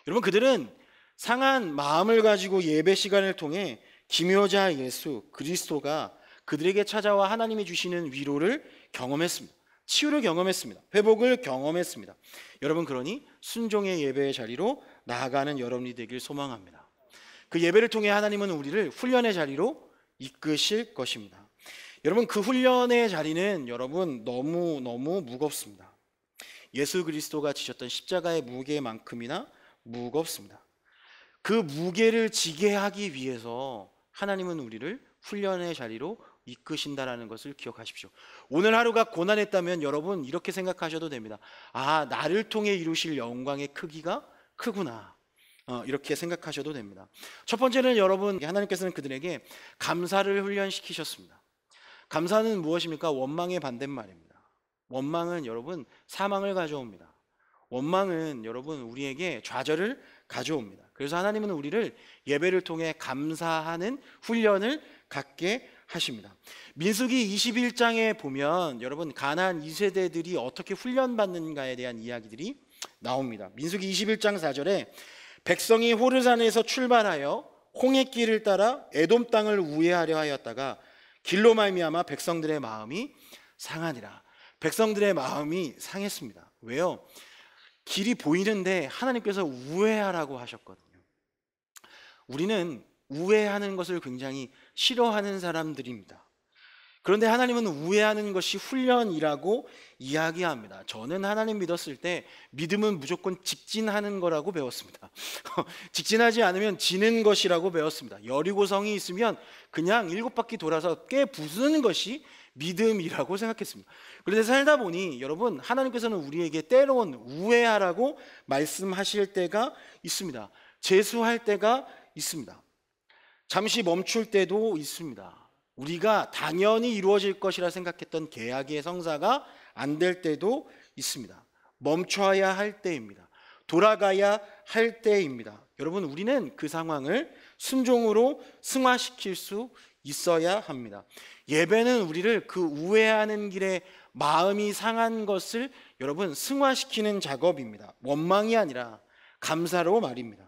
S1: 여러분, 그들은 상한 마음을 가지고 예배 시간을 통해 기묘자 예수 그리스도가 그들에게 찾아와 하나님이 주시는 위로를 경험했습니다. 치유를 경험했습니다. 회복을 경험했습니다. 여러분, 그러니 순종의 예배의 자리로 나아가는 여러분이 되길 소망합니다. 그 예배를 통해 하나님은 우리를 훈련의 자리로 이끄실 것입니다. 여러분, 그 훈련의 자리는 여러분 너무 무겁습니다. 예수 그리스도가 지셨던 십자가의 무게만큼이나 무겁습니다. 그 무게를 지게 하기 위해서 하나님은 우리를 훈련의 자리로 이끄신다라는 것을 기억하십시오. 오늘 하루가 고난했다면 여러분 이렇게 생각하셔도 됩니다. 아, 나를 통해 이루실 영광의 크기가 크구나. 이렇게 생각하셔도 됩니다. 첫 번째는 여러분, 하나님께서는 그들에게 감사를 훈련시키셨습니다. 감사는 무엇입니까? 원망의 반대말입니다. 원망은 여러분 사망을 가져옵니다. 원망은 여러분 우리에게 좌절을 가져옵니다. 그래서 하나님은 우리를 예배를 통해 감사하는 훈련을 갖게 하십니다. 민수기 21장에 보면 여러분 가나안 2세대들이 어떻게 훈련받는가에 대한 이야기들이 나옵니다. 민수기 21장 4절에 백성이 호르산에서 출발하여 홍해길을 따라 에돔 땅을 우회하려 하였다가 길로 말미암아 백성들의 마음이 상하니라. 백성들의 마음이 상했습니다. 왜요? 길이 보이는데 하나님께서 우회하라고 하셨거든요. 우리는 우회하는 것을 굉장히 싫어하는 사람들입니다. 그런데 하나님은 우회하는 것이 훈련이라고 이야기합니다. 저는 하나님 믿었을 때 믿음은 무조건 직진하는 거라고 배웠습니다. 직진하지 않으면 지는 것이라고 배웠습니다. 여리고성이 있으면 그냥 7바퀴 돌아서 꽤 부수는 것이 믿음이라고 생각했습니다. 그런데 살다 보니 여러분 하나님께서는 우리에게 때로는 우회하라고 말씀하실 때가 있습니다. 재수할 때가 있습니다. 잠시 멈출 때도 있습니다. 우리가 당연히 이루어질 것이라 생각했던 계약의 성사가 안 될 때도 있습니다. 멈춰야 할 때입니다. 돌아가야 할 때입니다. 여러분, 우리는 그 상황을 순종으로 승화시킬 수 있어야 합니다. 예배는 우리를 그 우회하는 길에 마음이 상한 것을 여러분 승화시키는 작업입니다. 원망이 아니라 감사로 말입니다.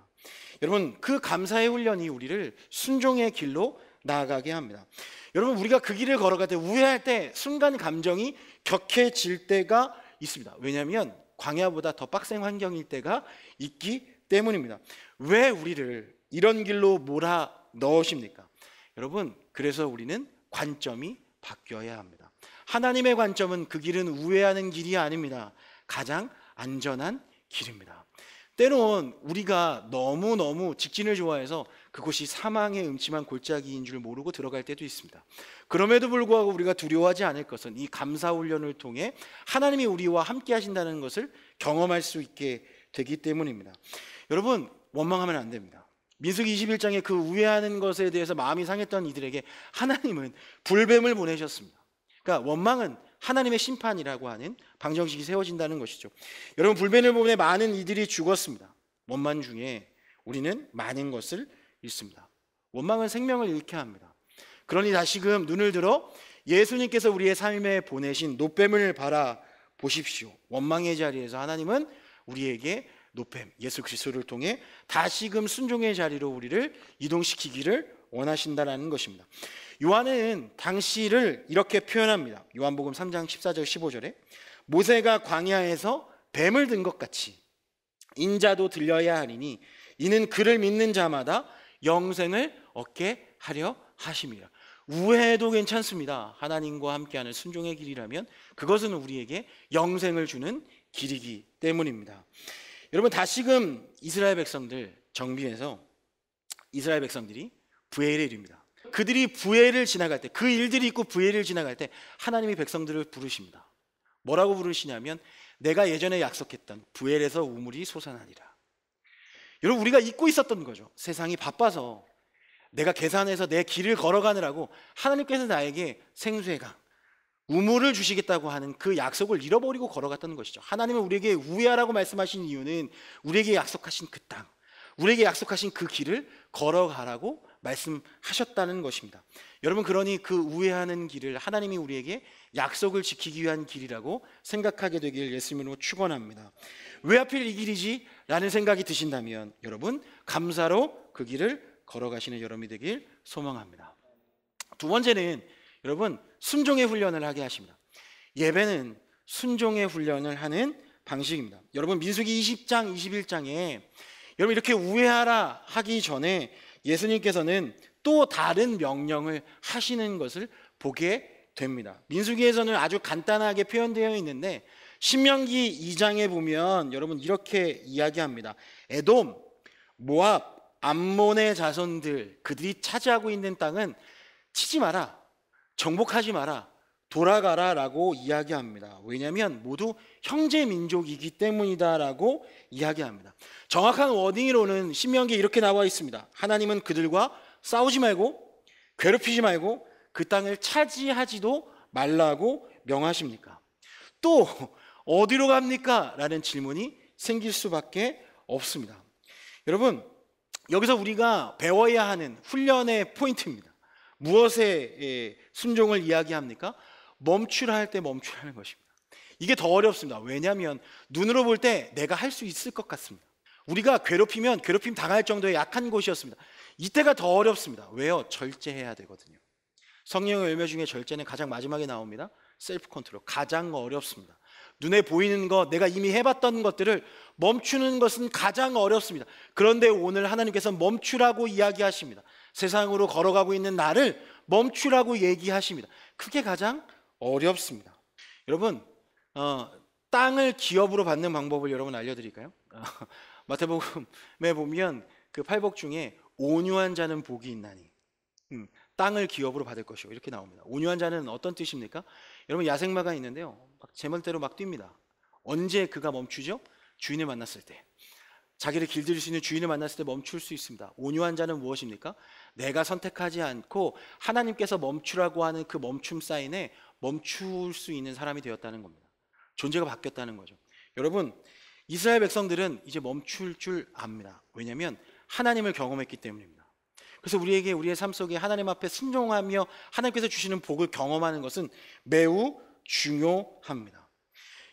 S1: 여러분, 그 감사의 훈련이 우리를 순종의 길로 나아가게 합니다. 여러분, 우리가 그 길을 걸어갈 때 우회할 때 순간 감정이 격해질 때가 있습니다. 왜냐하면 광야보다 더 빡센 환경일 때가 있기 때문입니다. 왜 우리를 이런 길로 몰아 넣으십니까? 여러분, 그래서 우리는 관점이 바뀌어야 합니다. 하나님의 관점은 그 길은 우회하는 길이 아닙니다. 가장 안전한 길입니다. 때론 우리가 너무너무 직진을 좋아해서 그곳이 사망의 음침한 골짜기인 줄 모르고 들어갈 때도 있습니다. 그럼에도 불구하고 우리가 두려워하지 않을 것은 이 감사 훈련을 통해 하나님이 우리와 함께 하신다는 것을 경험할 수 있게 되기 때문입니다. 여러분, 원망하면 안 됩니다. 민수기 21장에 그 우회하는 것에 대해서 마음이 상했던 이들에게 하나님은 불뱀을 보내셨습니다. 그러니까 원망은 하나님의 심판이라고 하는 방정식이 세워진다는 것이죠. 여러분, 불뱀을 보내 많은 이들이 죽었습니다. 원망 중에 우리는 많은 것을 잃습니다. 원망은 생명을 잃게 합니다. 그러니 다시금 눈을 들어 예수님께서 우리의 삶에 보내신 노뱀을 바라보십시오. 원망의 자리에서 하나님은 우리에게 노뱀, 예수 그리스도를 통해 다시금 순종의 자리로 우리를 이동시키기를 원하신다는 것입니다. 요한은 당시를 이렇게 표현합니다. 요한복음 3장 14절 15절에 모세가 광야에서 뱀을 든 것 같이 인자도 들려야 하리니 이는 그를 믿는 자마다 영생을 얻게 하려 하심이라. 우회도 괜찮습니다. 하나님과 함께하는 순종의 길이라면 그것은 우리에게 영생을 주는 길이기 때문입니다. 여러분, 다시금 이스라엘 백성들 정비해서 이스라엘 백성들이 부엘에 이릅니다. 그들이 부엘을 지나갈 때, 그 일들이 있고 부엘을 지나갈 때 하나님이 백성들을 부르십니다. 뭐라고 부르시냐면 내가 예전에 약속했던 부엘에서 우물이 솟아나리라. 여러분, 우리가 잊고 있었던 거죠. 세상이 바빠서 내가 계산해서 내 길을 걸어가느라고 하나님께서 나에게 생수의 강, 우물을 주시겠다고 하는 그 약속을 잃어버리고 걸어갔다는 것이죠. 하나님은 우리에게 우회하라고 말씀하신 이유는 우리에게 약속하신 그 땅, 우리에게 약속하신 그 길을 걸어가라고 말씀하셨다는 것입니다. 여러분, 그러니 그 우회하는 길을 하나님이 우리에게 약속을 지키기 위한 길이라고 생각하게 되길 예수님으로 축원합니다. 왜 하필 이 길이지? 라는 생각이 드신다면 여러분, 감사로 그 길을 걸어가시는 여러분이 되길 소망합니다. 두 번째는 여러분, 순종의 훈련을 하게 하십니다. 예배는 순종의 훈련을 하는 방식입니다. 여러분, 민수기 20장 21장에 여러분 이렇게 우회하라 하기 전에 예수님께서는 또 다른 명령을 하시는 것을 보게 됩니다. 민수기에서는 아주 간단하게 표현되어 있는데 신명기 2장에 보면 여러분 이렇게 이야기합니다. 에돔, 모압, 암몬의 자손들, 그들이 차지하고 있는 땅은 치지 마라, 정복하지 마라, 돌아가라 라고 이야기합니다. 왜냐하면 모두 형제 민족이기 때문이다라고 이야기합니다. 정확한 워딩으로는 신명기에 이렇게 나와 있습니다. 하나님은 그들과 싸우지 말고 괴롭히지 말고 그 땅을 차지하지도 말라고 명하십니까? 또 어디로 갑니까? 라는 질문이 생길 수밖에 없습니다. 여러분, 여기서 우리가 배워야 하는 훈련의 포인트입니다. 무엇에 순종을 이야기합니까? 멈추라 할 때 멈추라는 것입니다. 이게 더 어렵습니다. 왜냐하면 눈으로 볼 때 내가 할 수 있을 것 같습니다. 우리가 괴롭히면 괴롭힘 당할 정도의 약한 곳이었습니다. 이때가 더 어렵습니다. 왜요? 절제해야 되거든요. 성령의 열매 중에 절제는 가장 마지막에 나옵니다. 셀프 컨트롤, 가장 어렵습니다. 눈에 보이는 것, 내가 이미 해봤던 것들을 멈추는 것은 가장 어렵습니다. 그런데 오늘 하나님께서 멈추라고 이야기하십니다. 세상으로 걸어가고 있는 나를 멈추라고 얘기하십니다. 그게 가장 어렵습니다. 여러분, 땅을 기업으로 받는 방법을 여러분 알려드릴까요? 마태복음에 보면 그 팔복 중에 온유한 자는 복이 있나니 땅을 기업으로 받을 것이고 이렇게 나옵니다. 온유한 자는 어떤 뜻입니까? 여러분, 야생마가 있는데요, 막 제멋대로 막 뜁니다. 언제 그가 멈추죠? 주인을 만났을 때. 자기를 길들일 수 있는 주인을 만났을 때 멈출 수 있습니다. 온유한 자는 무엇입니까? 내가 선택하지 않고 하나님께서 멈추라고 하는 그 멈춤 사인에 멈출 수 있는 사람이 되었다는 겁니다. 존재가 바뀌었다는 거죠. 여러분, 이스라엘 백성들은 이제 멈출 줄 압니다. 왜냐하면 하나님을 경험했기 때문입니다. 그래서 우리에게 우리의 삶 속에 하나님 앞에 순종하며 하나님께서 주시는 복을 경험하는 것은 매우 중요합니다.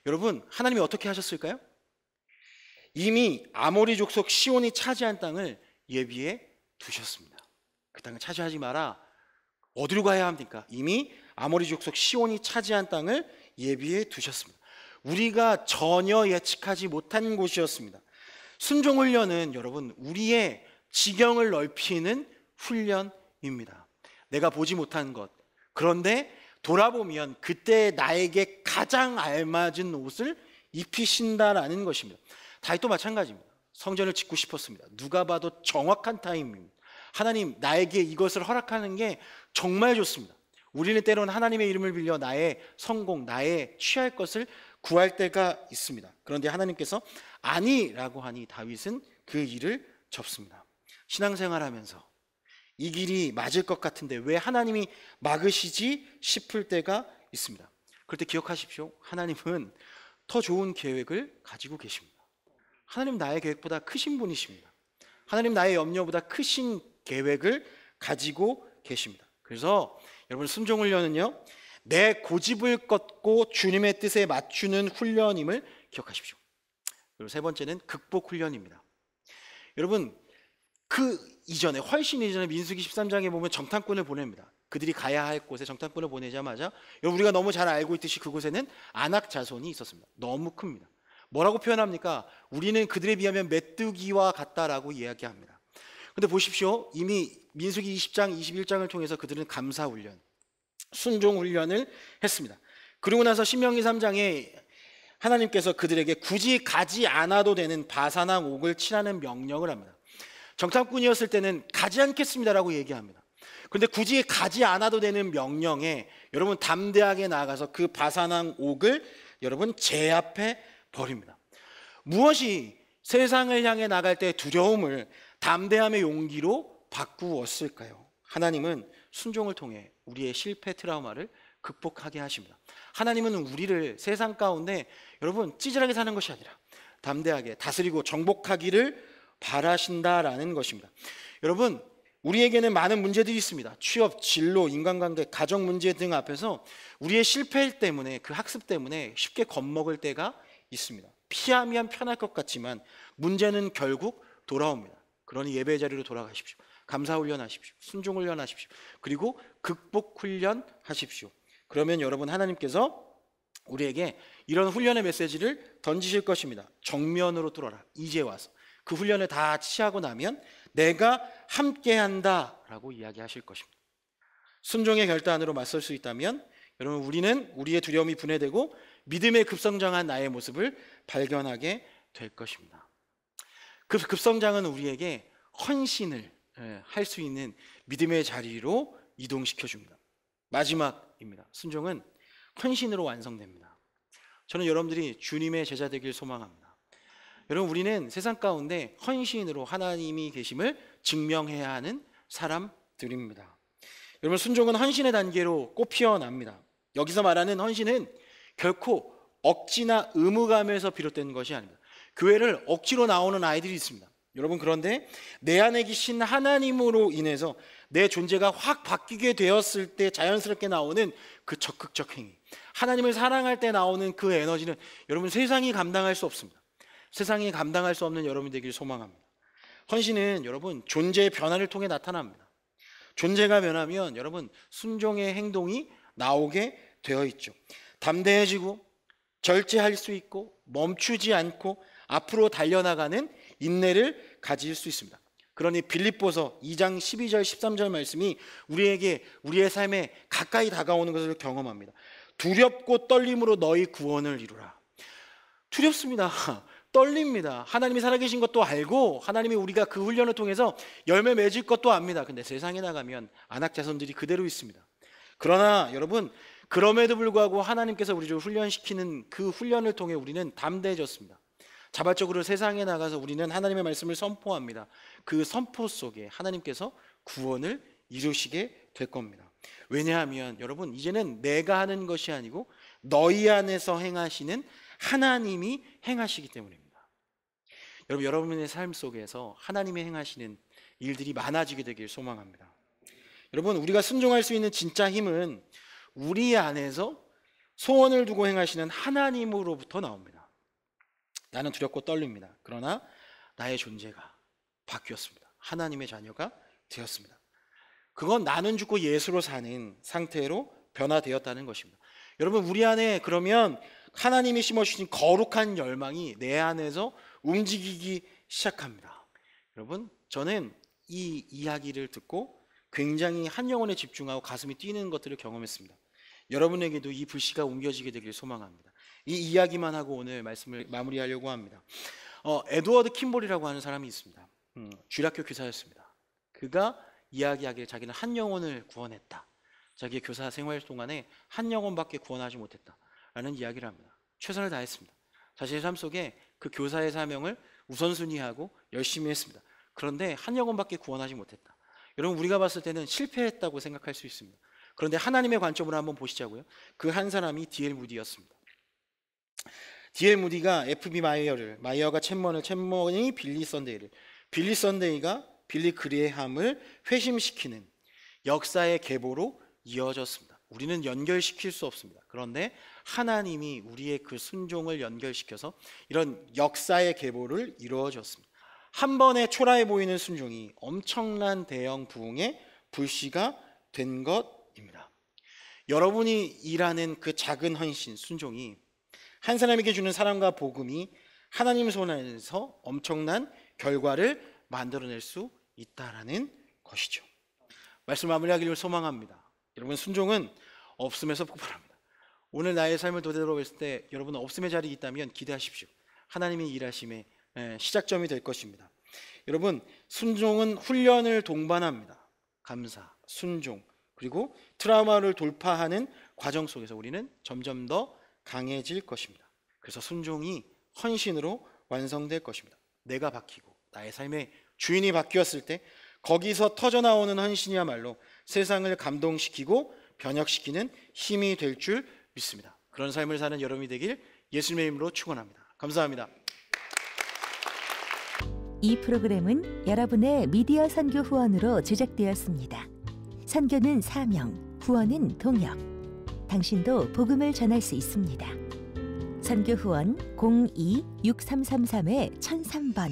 S1: 여러분, 하나님이 어떻게 하셨을까요? 이미 아모리 족속 시온이 차지한 땅을 예비해 두셨습니다. 그 땅을 차지하지 마라. 어디로 가야 합니까? 이미 아모리 족속 시온이 차지한 땅을 예비해 두셨습니다. 우리가 전혀 예측하지 못한 곳이었습니다. 순종 훈련은 여러분 우리의 지경을 넓히는 훈련입니다. 내가 보지 못한 것, 그런데 돌아보면 그때 나에게 가장 알맞은 옷을 입히신다라는 것입니다. 다윗도 마찬가지입니다. 성전을 짓고 싶었습니다. 누가 봐도 정확한 타임입니다. 하나님, 나에게 이것을 허락하는 게 정말 좋습니다. 우리는 때로는 하나님의 이름을 빌려 나의 성공, 나의 취할 것을 구할 때가 있습니다. 그런데 하나님께서 아니라고 하니 다윗은 그 일을 접습니다. 신앙생활하면서 이 길이 맞을 것 같은데 왜 하나님이 막으시지 싶을 때가 있습니다. 그럴 때 기억하십시오. 하나님은 더 좋은 계획을 가지고 계십니다. 하나님 나의 계획보다 크신 분이십니다. 하나님 나의 염려보다 크신 계획을 가지고 계십니다. 그래서 여러분, 순종 훈련은요, 내 고집을 꺾고 주님의 뜻에 맞추는 훈련임을 기억하십시오. 그리고 세 번째는 극복 훈련입니다. 여러분, 그 이전에, 훨씬 이전에 민수기 13장에 보면 정탐꾼을 보냅니다. 그들이 가야 할 곳에 정탐꾼을 보내자마자 여러분, 우리가 너무 잘 알고 있듯이 그곳에는 안악 자손이 있었습니다. 너무 큽니다. 뭐라고 표현합니까? 우리는 그들에 비하면 메뚜기와 같다라고 이야기합니다. 근데 보십시오. 이미 민수기 20장, 21장을 통해서 그들은 감사 훈련, 순종 훈련을 했습니다. 그리고 나서 신명기 3장에 하나님께서 그들에게 굳이 가지 않아도 되는 바산왕 옥을 치라는 명령을 합니다. 정탐꾼이었을 때는 가지 않겠습니다라고 얘기합니다. 그런데 굳이 가지 않아도 되는 명령에 여러분 담대하게 나아가서 그 바산왕 옥을 여러분 제압해 버립니다. 무엇이 세상을 향해 나갈 때 두려움을 담대함의 용기로 바꾸었을까요? 하나님은 순종을 통해 우리의 실패 트라우마를 극복하게 하십니다. 하나님은 우리를 세상 가운데 여러분 찌질하게 사는 것이 아니라 담대하게 다스리고 정복하기를 바라신다라는 것입니다. 여러분, 우리에게는 많은 문제들이 있습니다. 취업, 진로, 인간관계, 가정 문제 등 앞에서 우리의 실패 때문에, 그 학습 때문에 쉽게 겁먹을 때가 있습니다. 피하면 편할 것 같지만 문제는 결국 돌아옵니다. 그러니 예배 자리로 돌아가십시오. 감사 훈련하십시오. 순종 훈련하십시오. 그리고 극복 훈련하십시오. 그러면 여러분, 하나님께서 우리에게 이런 훈련의 메시지를 던지실 것입니다. 정면으로 뚫어라. 이제 와서 그 훈련을 다 치하고 나면 내가 함께한다 라고 이야기하실 것입니다. 순종의 결단으로 맞설 수 있다면 여러분, 우리는 우리의 두려움이 분해되고 믿음의 급성장한 나의 모습을 발견하게 될 것입니다. 그 급성장은 우리에게 헌신을 할 수 있는 믿음의 자리로 이동시켜 줍니다. 마지막입니다. 순종은 헌신으로 완성됩니다. 저는 여러분들이 주님의 제자 되길 소망합니다. 여러분, 우리는 세상 가운데 헌신으로 하나님이 계심을 증명해야 하는 사람들입니다. 여러분, 순종은 헌신의 단계로 꽃피어납니다. 여기서 말하는 헌신은 결코 억지나 의무감에서 비롯된 것이 아닙니다. 교회를 억지로 나오는 아이들이 있습니다. 여러분, 그런데 내 안에 계신 하나님으로 인해서 내 존재가 확 바뀌게 되었을 때 자연스럽게 나오는 그 적극적 행위, 하나님을 사랑할 때 나오는 그 에너지는 여러분 세상이 감당할 수 없습니다. 세상이 감당할 수 없는 여러분 되길 소망합니다. 헌신은 여러분 존재의 변화를 통해 나타납니다. 존재가 변하면 여러분 순종의 행동이 나오게 되어 있죠. 담대해지고 절제할 수 있고 멈추지 않고 앞으로 달려나가는 인내를 가질 수 있습니다. 그러니 빌립보서 2장 12절 13절 말씀이 우리에게 우리의 삶에 가까이 다가오는 것을 경험합니다. 두렵고 떨림으로 너희 구원을 이루라. 두렵습니다. 떨립니다. 하나님이 살아계신 것도 알고 하나님이 우리가 그 훈련을 통해서 열매 맺을 것도 압니다. 근데 세상에 나가면 안악자손들이 그대로 있습니다. 그러나 여러분, 그럼에도 불구하고 하나님께서 우리를 훈련시키는 그 훈련을 통해 우리는 담대해졌습니다. 자발적으로 세상에 나가서 우리는 하나님의 말씀을 선포합니다. 그 선포 속에 하나님께서 구원을 이루시게 될 겁니다. 왜냐하면 여러분, 이제는 내가 하는 것이 아니고 너희 안에서 행하시는 하나님이 행하시기 때문입니다. 여러분, 여러분의 삶 속에서 하나님이 행하시는 일들이 많아지게 되길 소망합니다. 여러분, 우리가 순종할 수 있는 진짜 힘은 우리 안에서 소원을 두고 행하시는 하나님으로부터 나옵니다. 나는 두렵고 떨립니다. 그러나 나의 존재가 바뀌었습니다. 하나님의 자녀가 되었습니다. 그건 나는 죽고 예수로 사는 상태로 변화되었다는 것입니다. 여러분, 우리 안에 그러면 하나님이 심어주신 거룩한 열망이 내 안에서 움직이기 시작합니다. 여러분, 저는 이 이야기를 듣고 굉장히 한 영혼에 집중하고 가슴이 뛰는 것들을 경험했습니다. 여러분에게도 이 불씨가 옮겨지게 되길 소망합니다. 이 이야기만 하고 오늘 말씀을 마무리하려고 합니다. 에드워드 킴볼이라고 하는 사람이 있습니다. 주일학교 교사였습니다. 그가 이야기하기를 자기는 한 영혼을 구원했다. 자기의 교사 생활 동안에 한 영혼밖에 구원하지 못했다 라는 이야기를 합니다. 최선을 다했습니다. 자신의 삶 속에 그 교사의 사명을 우선순위하고 열심히 했습니다. 그런데 한 영혼밖에 구원하지 못했다. 여러분, 우리가 봤을 때는 실패했다고 생각할 수 있습니다. 그런데 하나님의 관점으로 한번 보시자고요. 그 한 사람이 D.L. 무디였습니다. D.L. 무디가 F.B. 마이어가 챗먼이 빌리 썬데이가 빌리 그레이함을 회심시키는 역사의 계보로 이어졌습니다. 우리는 연결시킬 수 없습니다. 그런데 하나님이 우리의 그 순종을 연결시켜서 이런 역사의 계보를 이루어졌습니다. 한 번에 초라해 보이는 순종이 엄청난 대형 부흥의 불씨가 된 것입니다. 여러분이 일하는 그 작은 헌신, 순종이 한 사람에게 주는 사랑과 복음이 하나님 손 안에서 엄청난 결과를 만들어낼 수 있다라는 것이죠. 말씀 마무리하기를 소망합니다. 여러분, 순종은 없음에서 폭발합니다. 오늘 나의 삶을 되돌아볼 때 여러분 없음의 자리에 있다면 기대하십시오. 하나님의 일하심의 시작점이 될 것입니다. 여러분, 순종은 훈련을 동반합니다. 감사, 순종, 그리고 트라우마를 돌파하는 과정 속에서 우리는 점점 더 강해질 것입니다. 그래서 순종이 헌신으로 완성될 것입니다. 내가 바뀌고 나의 삶의 주인이 바뀌었을 때 거기서 터져나오는 헌신이야말로 세상을 감동시키고 변혁시키는 힘이 될 줄 믿습니다. 그런 삶을 사는 여러분이 되길 예수님의 이름으로 축원합니다. 감사합니다.
S2: 이 프로그램은 여러분의 미디어 선교 후원으로 제작되었습니다. 선교는 사명, 후원은 동역. 당신도 복음을 전할 수 있습니다. 선교 후원 02-6333-1003번